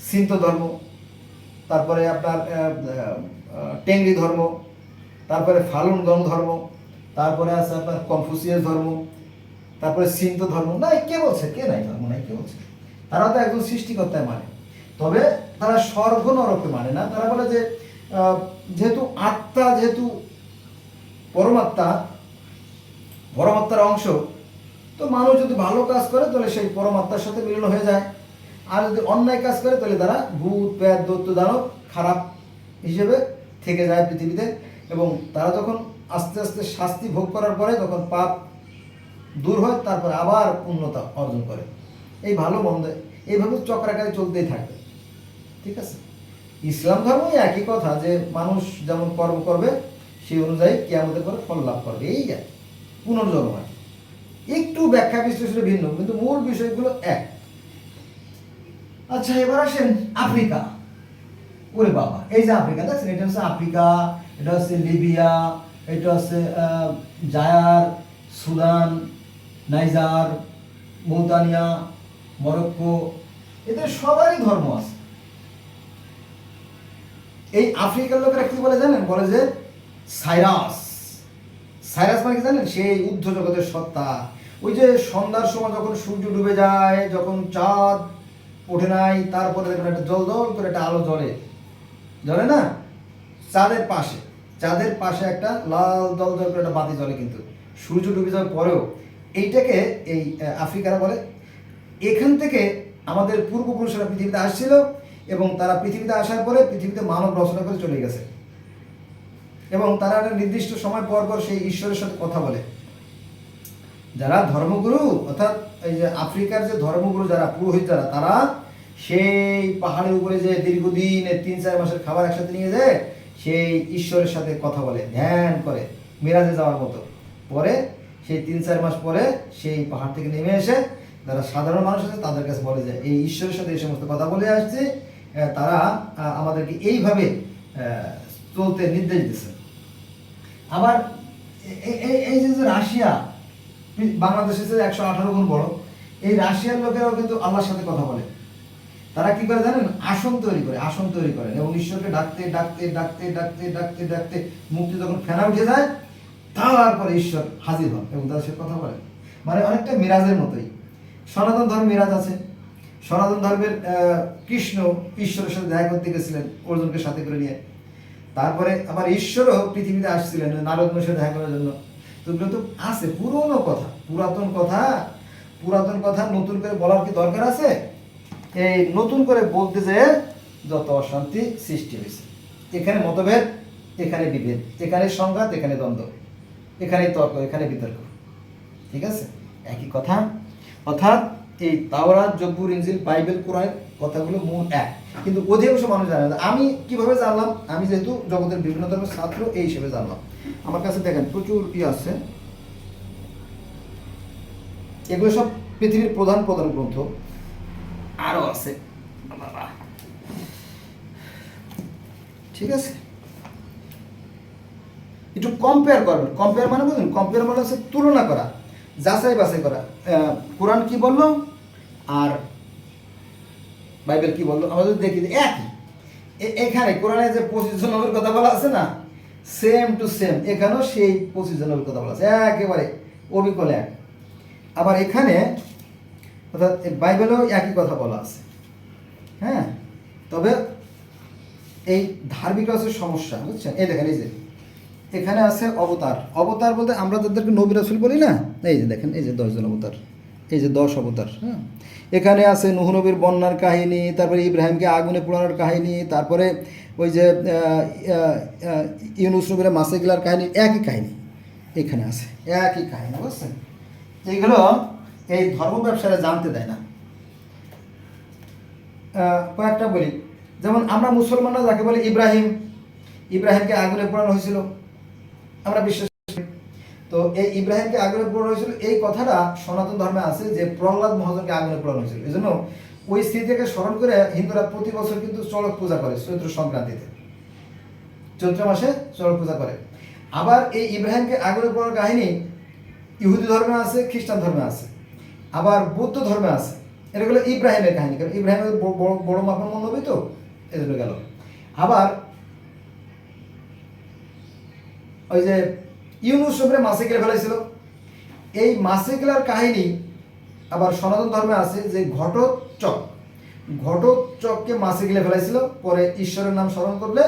সিন্ত ধর্ম, তারপরে আপনার টেংরি ধর্ম, তারপরে ফালুন গং ধর্ম, তারপরে আছে আপনার কনফুসিয়াস ধর্ম, তারপরে সিন্ত ধর্ম। নাই, কে বলছে? কে নাই ধর্ম নাই, কে বলছে? তারা তো একজন সৃষ্টিকর্তায় মানে, তবে তারা স্বর্গ নরকে মানে না। তারা বলে যে যেহেতু আত্মা, যেহেতু পরমাত্মার অংশ, তো মানুষ যদি ভালো কাজ করে তাহলে সেই পরমাত্মার সাথে মিলন হয়ে যায়, আর যদি অন্যায় কাজ করে তাহলে তারা ভূত প্রেত দৈত্য দানব খারাপ হিসেবে থেকে যায় পৃথিবীতে, এবং তারা যখন আস্তে আস্তে শাস্তি ভোগ করার পরে যখন পাপ দূর হয় তারপরে আবার পূর্ণতা অর্জন করে। এই ভালো মন্দ এইভাবে চক্রাকারে চলতেই থাকবে। ঠিক আছে, ইসলাম ধর্ম একই কথা, যে মানুষ যেমন কর্ম করবে সেই অনুযায়ী কিয়ামতের পরে ফল লাভ করবে, এই পুনর্জন্ম হয়। একটু ব্যাখ্যা বিশ্লেষণে ভিন্ন, কিন্তু মূল বিষয়গুলো এক। আচ্ছা, এবার আসেন আফ্রিকা। ওরে বাবা, এই যে আফ্রিকা দেখছেন, এটা হচ্ছে আফ্রিকা, এটা হচ্ছে লিবিয়া, এটা হচ্ছে জায়ার, সুদান, নাইজার, মৌতানিয়া, মরক্কো, এদের সবারই ধর্ম আছে। এই আফ্রিকার লোকেরা কি বলে জানেন? বলে যে সাইরাস। সাইরাস মানে কি জানেন? সেই ঊর্ধ্ব জগতের সত্তা। ওই যে সন্ধ্যার সময় যখন সূর্য ডুবে যায়, যখন চাঁদ ওঠে নাই, তারপরে দেখবেন একটা জল জল করে একটা আলো জ্বলে না চাঁদের পাশে একটা লাল জল জল করে একটা বাতি জ্বলে, কিন্তু সূর্য ডুবে যাওয়ার পরেও। এইটাকে এই আফ্রিকারা বলে। এখান থেকে আমাদের পূর্বপুরুষরা পৃথিবীতে আসছিল, এবং তারা পৃথিবীতে আসার পরে পৃথিবীতে মানব রচনা করে চলে গেছে, এবং তারা একটা নির্দিষ্ট সময় পর পর সেই ঈশ্বরের সাথে কথা বলে। যারা ধর্মগুরু, অর্থাৎ এই যে আফ্রিকার যে ধর্মগুরু যারা, পুরোহিত যারা, তারা সেই পাহাড়ের উপরে যে দীর্ঘদিন 3-4 মাসের খাবার একসাথে নিয়ে যায়, সেই ঈশ্বরের সাথে কথা বলে, ধ্যান করে, মিরাজে যাওয়ার মতো। পরে সেই 3-4 মাস পরে সেই পাহাড় থেকে নেমে এসে যারা সাধারণ মানুষ আছে তাদের কাছে বলে যায় এই ঈশ্বরের সাথে এই সমস্ত কথা বলে আসছে, তারা আমাদেরকে এইভাবে চলতে নির্দেশ দিচ্ছে। আবার এই যে রাশিয়া, বাংলাদেশের চেয়ে 118 গুণ বড়, এই রাশিয়ার লোকেরাও কিন্তু আল্লাহর সাথে কথা বলে। তারা কি করে জানেন? আসন তৈরি করেন, এবং ঈশ্বরকে ডাকতে ডাকতে ডাকতে ডাকতে ডাকতে ডাকতে মুক্তি যখন ফেনা উঠে যায়, তারপরে ঈশ্বর হাজির হন এবং তাদের সাথে কথা বলেন। মানে অনেকটা মিরাজের মতোই। সনাতন ধর্মে মিরাজ আছে। সনাতন ধর্মের কৃষ্ণ ঈশ্বরের সাথে দেখা করতে গেছিলেন অর্জুনকে সাথে করে নিয়ে। তারপরে আবার ঈশ্বরও পৃথিবীতে আসছিলেন নারদ মুনির সাথে দেখা করার জন্য। তো এগুলো তো আছে, পুরাতন কথা নতুন করে বলার কি দরকার আছে? এই নতুন করে বলতে যে যত অশান্তি সৃষ্টি হয়েছে, এখানে মতভেদ, এখানে বিভেদ, এখানে সংঘাত, এখানে দ্বন্দ্ব, এখানে তর্ক, এখানে বিতর্ক। ঠিক আছে, একই কথা। অর্থাৎ এই তাওরাত, জব্বুর, ইনজিল, বাইবেল, কোরআন কথাগুলো মূল এক, কিন্তু অধিকাংশ মানুষ জানে না। আমি কিভাবে জানলাম? আমি যেহেতু জগতের বিভিন্ন ধর্মের ছাত্র, এই হিসেবে জানলাম। আমার কাছে দেখেন প্রচুর আছে, এগুলো সব পৃথিবীর প্রধান গ্রন্থ। আরো আছে বাবা। ঠিক আছে, একটু কম্পেয়ার করবেন। কম্পেয়ার মানে বুঝুন, কম্পেয়ার মানে হচ্ছে তুলনা করা, যাচাই বাছাই করা। কোরআন কি বললো আর বাইবেল কি বললো, আমরা যদি দেখি একই। এখানে কোরআনে যে 25 জন নবীর কথা বলা আছে না, সেম টু সেম এখানেও সেই 25 জন নবীর কথা বলা আছে, একেবারে অবিকল এক। আবার এখানে অর্থাৎ বাইবেলেও একই কথা বলা আছে। হ্যাঁ, তবে এই ধার্মিক আছে সমস্যা, বুঝছেন? এই দেখেন, এই যে এখানে আছে অবতার বলতে আমরা যাদেরকে নবী রাসূল বলি না, এই যে দেখেন, এই যে 10 জন অবতার, এই যে 10 অবতার। হ্যাঁ, এখানে আছে নূহ নবীর বন্যার কাহিনী, তারপরে ইব্রাহিমকে আগুনে পোড়ানোর কাহিনী, তারপরে ওই যে ইউনুস নবীর মাছে গেলার কাহিনী, একই কাহিনী এখানে আছে, একই কাহিনী, বুঝছেন? এইগুলো এই ধর্ম ব্যবসারা জানতে দেয় না। কয়েকটা বলি, যেমন আমরা মুসলমানরা যাকে বলি ইব্রাহিমকে আগুনে পোড়ানো হয়েছিল, আমরা বিশ্বাস করি। তো এই ইব্রাহিমকে আগুনে পোড়ানো হয়েছিল, এই কথাটা সনাতন ধর্মে আছে যে প্রহ্লাদ মহাজনকে আগুনে পোড়ানো হয়েছিল। এই জন্য ওই স্মৃতিকে স্মরণ করে হিন্দুরা প্রতি বছর কিন্তু চড়ক পূজা করে চৈত্র সংক্রান্তিতে, চৈত্র মাসে চড়ক পূজা করে। আবার এই ইব্রাহিমকে আগুনে পোড়ানোর কাহিনী ইহুদি ধর্মে আছে, খ্রিস্টান ধর্মে আছে, আবার বৌদ্ধ ধর্মে আছে। এটা হলো ইব্রাহিমের কাহিনী, কারণ ইব্রাহিমের বড় মাপের মন্ডবী তো, এজন্য গেল। আবার ওই যে ইউনুস নবীরে মাছে গেলে ফেলাইছিল, এই মাছে গেলার কাহিনী আবার সনাতন ধর্মে আছে যে ঘটোৎকচকে মাছে গেলে ফেলাইছিল, পরে ঈশ্বরের নাম স্মরণ করলে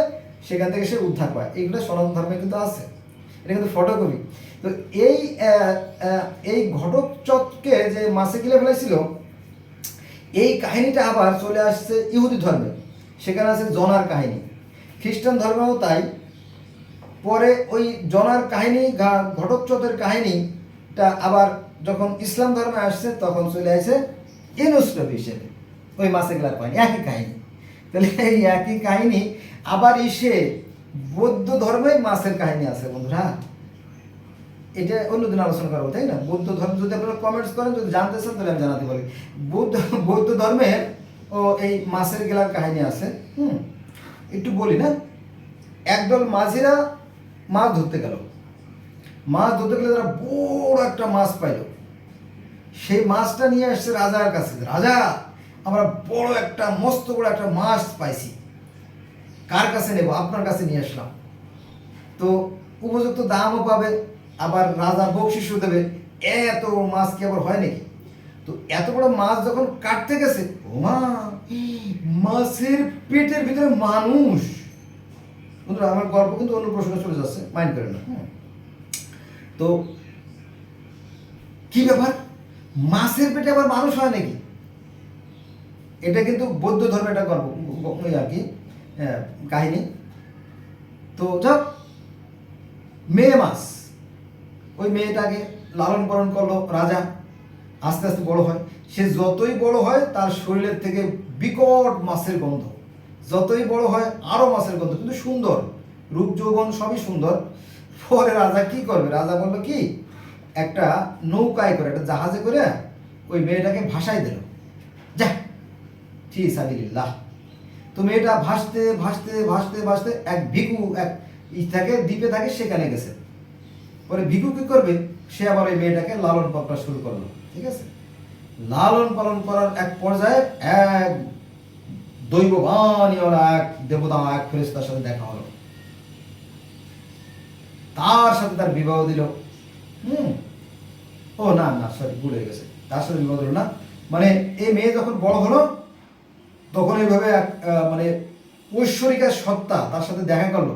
সেখান থেকে সে উদ্ধার পায়। এইগুলো সনাতন ধর্মে কিন্তু আছে, এটা কিন্তু ফটোকপি। তো এই এই ঘটোৎকচকে যে মাছে গিলে ফেলেছিল, এই কাহিনীটা আবার চলে আসছে ইহুদি ধর্মে, সেখানে আছে জনার কাহিনী। খ্রিস্টান ধর্মেও তাই। পরে ওই জনার কাহিনী, ঘটোৎকচের কাহিনীটা আবার যখন ইসলাম ধর্মে আসছে তখন চলে আসে ইউনুস নবী হিসেবে, ওই মাছে গেলার কাহিনী, একই কাহিনী। তাহলে এই একই কাহিনী আবার এসে বৌদ্ধ ধর্মে মাছের কাহিনী আছে বন্ধুরা। এটা অন্যদিন আলোচনা করবো, তাই না? বৌদ্ধ ধর্ম যদি আপনারা কমেন্টস করেন, যদি জানতে চান তাহলে আমি জানাতে পারি। বৌদ্ধ ধর্মে ও এই মাছের গেলার কাহিনী আছে। একটু বলি না। একদল মাঝিরা মাছ ধরতে গেল। মাছ ধরতে গেলে তারা বড় একটা মাছ পাইল। সেই মাছটা নিয়ে আসছে রাজার কাছে। রাজা, আমরা বড় একটা, মস্ত বড় একটা মাছ পাইছি, কার কাছে নেব? আপনার কাছে নিয়ে আসলাম। তো উপযুক্ত দামও পাবে, আবার রাজা বকশিসও দেবে। এত মাছ কি আবার হয় নাকি? তো এত বড় মাছ যখন কাটতে গেছে, ওমা, মাছের পেটের ভিতরে মানুষ। বন্ধুরা, আমার গল্প কিন্তু অন্য প্রসঙ্গে চলে যাচ্ছে, মাইন্ড করেন না। তো কি ব্যাপার, মাছের পেটে আবার মানুষ হয় নাকি? এটা কিন্তু বৌদ্ধ ধর্মের একটা গল্প আর কি, কাহিনী। তো যাক, মেয়ে মাছ, ওই মেয়েটাকে লালন পালন করলো রাজা। আস্তে আস্তে বড় হয়। সে যতই বড় হয় তার শরীরের থেকে বিকট মাছের গন্ধ, যতই বড় হয় আরো মাছের গন্ধ, কিন্তু সুন্দর, রূপ যৌবন সবই সুন্দর। পরে রাজা কি করবে? রাজা বললো কি, একটা নৌকায় করে, একটা জাহাজে করে ওই মেয়েটাকে ভাসাই দিল। যা, ফি সাবিলিল্লাহ। তো মেয়েটা ভাসতে ভাসতে ভাসতে ভাসতে এক ভিখু, এক থাকে দ্বীপে থাকে, সেখানে গেছে। পরে ভিখু কি করবে? সে আবার ওই মেয়েটাকে লালন পালন শুরু করলো। ঠিক আছে, লালন পালন করার এক পর্যায়ে এক দৈববাণীওয়ালা এক দেবতা, এক ফেরেশতার সাথে দেখা হলো। তার সাথে তার বিবাহ দিল। ও না না, সরি, ভুল হয়ে গেছে, তার সাথে বিবাহ দিল না, মানে এই মেয়ে যখন বড় হলো তখন এইভাবে এক মানে ঐশ্বরিক সত্তা তার সাথে দেখা করলো।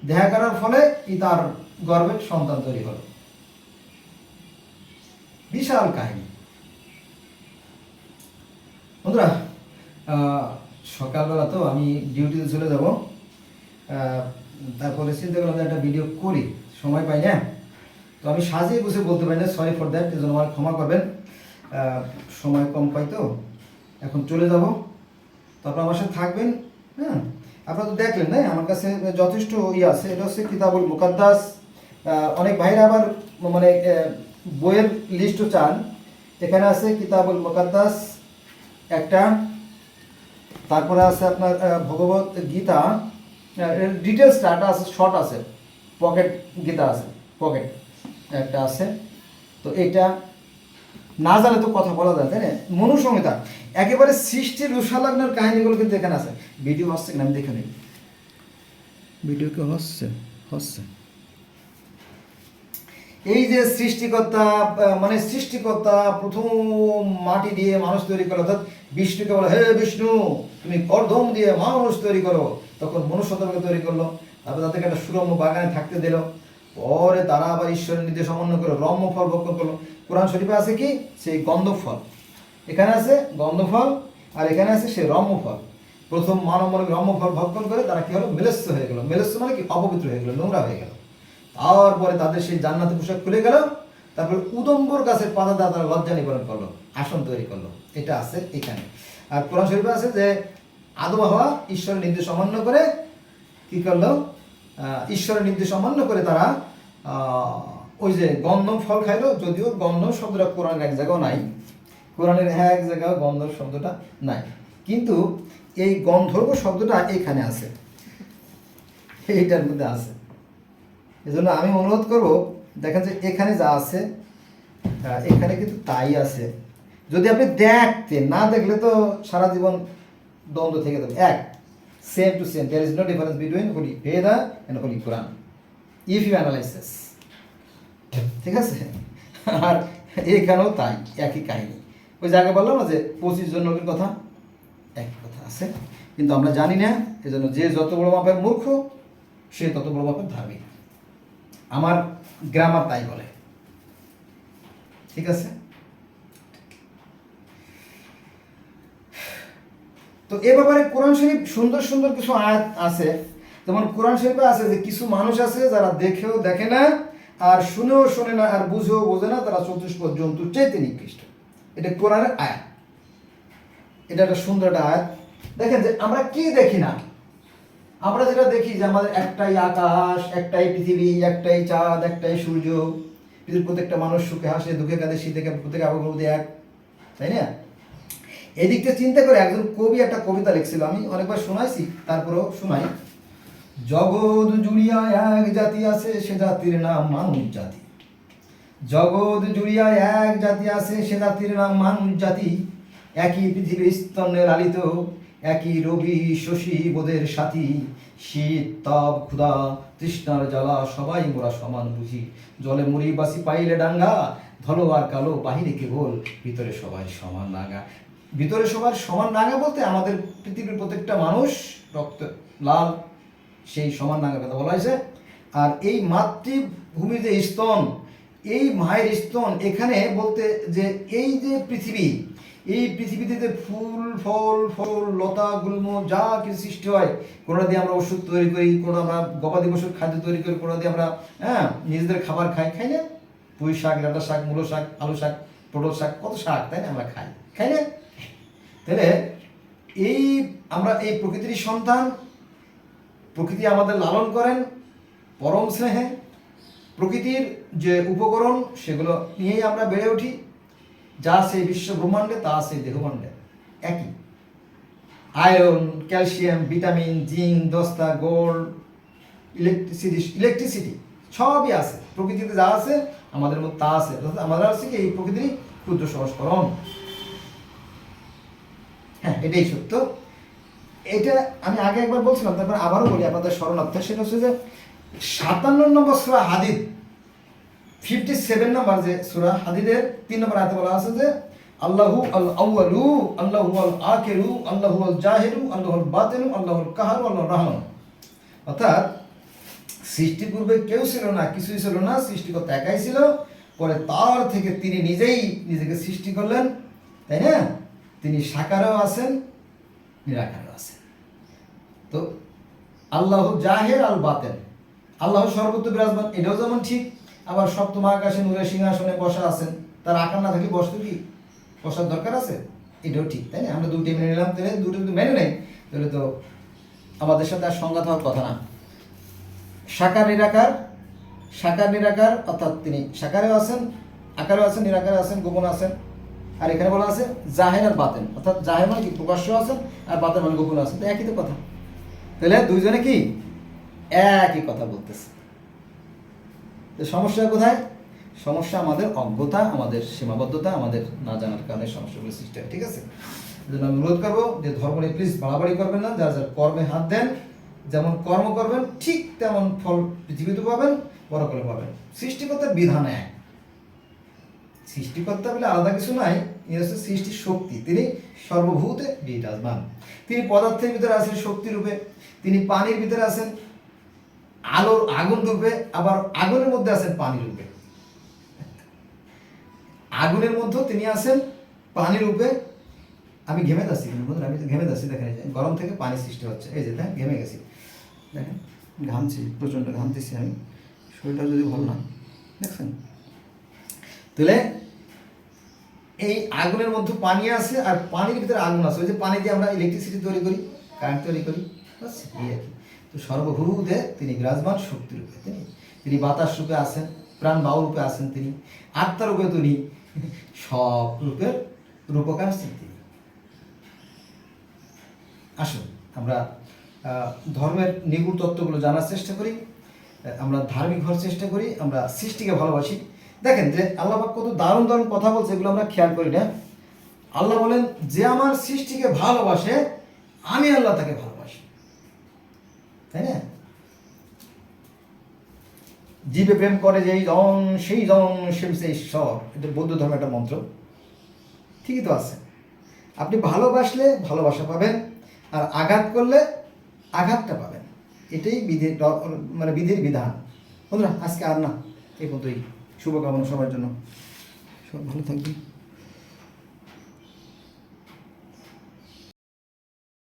দেখা করার ফলে তার গর্ভে সন্তান তৈরি হলো। বিশাল কাহিনী বন্ধুরা। সকালবেলা তো আমি ডিউটিতে চলে যাব, তারপরে চিন্তা করলাম যে একটা ভিডিও করি, সময় পাই না। তো আমি সাজিয়ে গুছিয়ে বলতে পারি না, সরি ফর দ্যাট, এজন্য আমার ক্ষমা করবেন। সময় কম পাই তো, এখন চলে যাব। তারপর আমার সাথে থাকবেন। হ্যাঁ, আপনারা তো দেখলেন না, আমার কাছে যথেষ্ট আছে। এটা হচ্ছে কিতাবুল মুকাদ্দাস। অনেক ভাইরা আবার মানে বইয়ের লিস্টও চান। এখানে আছে কিতাবুল মুকাদ্দাস একটা, তারপরে আছে আপনার ভগবত গীতা, ডিটেলস ডাটা আছে, শর্ট আছে, পকেট গীতা আছে, পকেট একটা আছে। তো এটা না জানলে তো কথা বলা যায়, তাই না? মনুসংহিতা, একেবারে সৃষ্টির রুষালগ্নের কাহিনীগুলো কিন্তু এখানে আছে। ভিডিও হচ্ছে কিনা আমি দেখে নিই। ভিডিও কি হচ্ছে? হচ্ছে। এই যে সৃষ্টিকর্তা, মানে সৃষ্টিকর্তা প্রথম মাটি দিয়ে মানুষ তৈরি করলো, অর্থাৎ বিষ্ণুকে বলে, হে বিষ্ণু, তুমি কর্দম দিয়ে মানুষ তৈরি করো। তখন মনুষ্যত্বকে তৈরি করলো, তারপর তাদেরকে একটা সুরম্য বাগানে থাকতে দিল। পরে তারা আবার ঈশ্বরের নির্দেশ অমান্য করে রম্য ফল ভক্ষণ করলো। কোরআন শরীফে আছে কি? সেই গন্ধ ফল। এখানে আছে গন্ধ ফল, আর এখানে আছে সেই রম্য ফল। প্রথম মানব রম্য ফল ভক্ষণ করে তারা কি হলো? মেলস্য হয়ে গেল। মেলস্য মানে কি? অপবিত্র হয়ে গেল, নোংরা হয়ে গেল। তারপরে তাদের সেই জান্নাতের পোশাক খুলে গেল। তারপরে উদম্বর গাছের পাতা দ্বারা তারা লজ্জা নিবারণ করলো, আসন তৈরি করলো। এটা আছে এখানে। আর কোরআন শরীফে আছে যে আদম হাওয়া ঈশ্বরের নির্দেশ অমান্য করে কি করলো? ঈশ্বরের নির্দেশ অমান্য করে তারা ওই যে গন্ধম ফল খাইলো। যদিও গন্ধম শব্দটা কোরআনের এক জায়গাও নাই, কোরআনের এক জায়গাও গন্ধম শব্দটা নাই, কিন্তু এই গন্ধর্ব শব্দটা এখানে আছে, এইটার মধ্যে আছে। এজন্য আমি অনুরোধ করব, দেখেন যে এখানে যা আছে এখানে কিন্তু তাই আছে। যদি আপনি দেখতেন, না দেখলে তো সারা জীবন দ্বন্দ্ব থেকে যাবে। এক, same to same, there is no difference between holy Veda and holy Quran if you analyse this. ঠিক আছে? আর এখানেও তাই, একই কাহিনী। ওই জায়গায় বললাম না যে 25 জন নবীর কথা, একই কথা আছে, কিন্তু আমরা জানি না। এজন্য যে যত বড় মাপের মূর্খ সে তত বড় মাপের ধার্মিক। আমার গ্রামার তাই বলে। ঠিক আছে, তো এ ব্যাপারে কোরআন শরীফ সুন্দর সুন্দর কিছু আয়াত আছে। যেমন কোরআন শরীফে আছে যে কিছু মানুষ আছে যারা দেখেও দেখে না, আর শুনেও শোনে না, আর বুঝেও বোঝে না, তারা চতুষ্পদ জন্তুর চাইতে নিকৃষ্ট। এটা কোরআনের আয়াত। এটা একটা সুন্দর একটা আয়াত। দেখেন যে আমরা কি দেখি না, আমরা যেটা দেখি যে আমাদের একটাই আকাশ, একটাই পৃথিবী, একটাই চাঁদ, একটাই সূর্য, পৃথিবীর প্রত্যেকটা মানুষ সুখে হাসে, দুঃখে কাঁদে, শীতে প্রত্যেকে আবহাওয়া এক, তাই না? এদিক থেকে চিন্তা করে একজন কবি একটা কবিতা লিখছিল, আমি অনেকবার শোনাইছি, তারপরেও শোনাই। জগৎ জুড়িয়া এক জাতি আছে, সে জাতির নাম মানুষ জাতি। জগৎ জুড়িয়া এক জাতি আছে, সে জাতির নাম মানুষ জাতি। একই পৃথিবীর স্তন্যে লালিত, একই রবি শশী বোধের সাথী। শীত তাপ ক্ষুধা তৃষ্ণার জ্বালা, সবাই মোরা সমান বুঝি। জলে মরি বাসি পাইলে ডাঙ্গা, ধলো আর কালো বাহিরে কেবল, ভিতরে সবাই সমান নাগা। ভিতরে সবার সমান নাগা বলতে আমাদের পৃথিবীর প্রত্যেকটা মানুষ রক্ত লাল, সেই সমান নাগা কথা বলা হয়েছে। আর এই মাতৃভূমি যে স্তন, এই মায়ের স্তন, এখানে বলতে যে এই যে পৃথিবী, এই পৃথিবীতে যে ফুল ফল ফল লতা গুল্ম যা কিছু সৃষ্টি হয়, কোনোটা দিয়ে আমরা ওষুধ তৈরি করি, কোনো আমরা গবাদি পশুর খাদ্য তৈরি করি, কোনো দিয়ে আমরা নিজেদের খাবার খাই না? পুঁই শাক, ডাঁটা শাক, মূলো শাক, আলু শাক, পটল শাক, কত শাক, তাই না? আমরা খাই না? তাহলে এই আমরা এই প্রকৃতির সন্তান, প্রকৃতি আমাদের লালন করেন পরম স্নেহে। প্রকৃতির যে উপকরণ সেগুলো নিয়েই আমরা বেড়ে উঠি। যা সেই বিশ্ব ব্রহ্মাণ্ডে তা সেই দেহমাণ্ডে একই। আয়রন, ক্যালসিয়াম, ভিটামিন, জিঙ্ক, দস্তা, গোল্ড, ইলেকট্রিসিটি সবই আছে প্রকৃতিতে, যা আছে আমাদের মধ্যে তা আছে। আমাদের আছে কি এই প্রকৃতির ক্ষুদ্র সংস্করণ। হ্যাঁ, এটাই সত্য। এটা আমি আগে একবার বলছিলাম, তারপর আবারও বলি আপনাদের স্মরণার্থে। সেটা হচ্ছে যে 57 নম্বর সূরা হাদিদ, 57 নম্বর যে সূরা হাদিদের 3 নম্বর আয়াতে বলা আছে যে আল্লাহু আল আউয়ালু, আল্লাহু আল আখিরু, আল্লাহু আল জাহিরু, আল্লাহু আল বাতিনু, আল্লাহু আল কাহারু, আল্লাহু রাহমান। অর্থাৎ সৃষ্টি পূর্বে কেউ ছিল না, কিছুই ছিল না, সৃষ্টিকর্তা একাই ছিল। পরে তার থেকে তিনি নিজেই নিজেকে সৃষ্টি করলেন, তাই না? তিনি সাকারও আছেন, নিরাকারও আছেন। তো আল্লাহ জাহের আল বাতেন, আল্লাহ সর্বত্র বিরাজমান, এটাও যেমন ঠিক। আবার সপ্তম আকাশে নূরের সিংহাসনে বসা আছেন, তার আকার না থাকলে বসতে কি বসার দরকার আছে? এটাও ঠিক, তাই না? আমরা দুটি মেনে নিলাম, তাহলে দুটো যদি মেনে নেই তাহলে তো আমাদের সাথে আর সংঘাত হওয়ার কথা না। সাকার নিরাকার, সাকার নিরাকার, অর্থাৎ তিনি সাকারেও আছেন, আকারেও আছেন, নিরাকারে আছেন, গোপন আছেন। আর এখানে বলা আছে জাহের আর বাতেন, অর্থাৎ জাহের মানে কি প্রকাশ্য আছেন, আর বাতেন মানে গোপন আছেন। তো একই তো কথা। তাহলে দুইজনে কি একই কথা বলতেছে। তো সমস্যা কোথায়? সমস্যা আমাদের অজ্ঞতা, আমাদের সীমাবদ্ধতা, আমাদের না জানার কারণে সমস্যাগুলো সৃষ্টি হয়। ঠিক আছে, এজন্য আমি অনুরোধ করবো যে ধর্ম নিয়ে প্লিজ বাড়াবাড়ি করবেন না। যারা যারা কর্মে হাত দেন, যেমন কর্ম করবেন ঠিক তেমন ফল পৃথিবীতে পাবেন, পরকালে পাবেন। সৃষ্টিকর্তার বিধান এক। সৃষ্টিকর্তা বলে আলাদা কিছু নাই, ইনি হচ্ছে সৃষ্টির শক্তি। তিনি সর্বভূতে বিরাজমান। তিনি পদার্থের ভিতরে আছেন শক্তি রূপে, তিনি পানির ভিতরে আছেন আলোর আগুন রূপে, আবার আগুনের মধ্যে আছেন পানি রূপে। আগুনের মধ্যেও তিনি আছেন পানি রূপে। আমি ঘেমে যাচ্ছি, কিন্তু বন্ধুরা আমি ঘেমে যাচ্ছি, দেখেন এই যে গরম থেকে পানি সৃষ্টি হচ্ছে, এই যে দেখেন ঘেমে গেছি, দেখেন ঘামছি, প্রচণ্ড ঘামতেছি আমি, শরীরটা যদি ভালো না, দেখছেন? তাহলে এই আগুনের মধ্যে পানি আছে, আর পানির ভিতরে আগুন আছে। ওই যে পানি দিয়ে আমরা ইলেকট্রিসিটি তৈরি করি, কারেন্ট তৈরি করি, বুঝছি এই আর কি। তো সর্বভূতে তিনি বিরাজমান শক্তি রূপে, তিনি বাতাস রূপে আছেন, প্রাণ বায়ু রূপে আছেন, তিনি আত্মা রূপে, তিনি সব রূপের রূপকার আছেন তিনি। আসুন আমরা ধর্মের নিগুড় তত্ত্বগুলো জানার চেষ্টা করি, আমরা ধার্মিক হওয়ার চেষ্টা করি, আমরা সৃষ্টিকে ভালোবাসি। দেখেন যে আল্লাহ পাক কত দারুণ দারুণ কথা বলছে, এগুলো আমরা খেয়াল করি না। আল্লাহ বলেন যে আমার সৃষ্টিকে ভালোবাসে, আমি আল্লাহ তাকে ভালোবাসি, তাই না? জীবে প্রেম করে যেই জন সেই জন সে ঈশ্বর, এটা বৌদ্ধ ধর্মের একটা মন্ত্র, ঠিকই তো আছে। আপনি ভালোবাসলে ভালোবাসা পাবেন, আর আঘাত করলে আঘাতটা পাবেন। এটাই মানে বিধির বিধান। বন্ধুরা আজকে আর না, এই পর্যন্তই। শুভকামনা সবার জন্য, সব ভালো থাকবেন।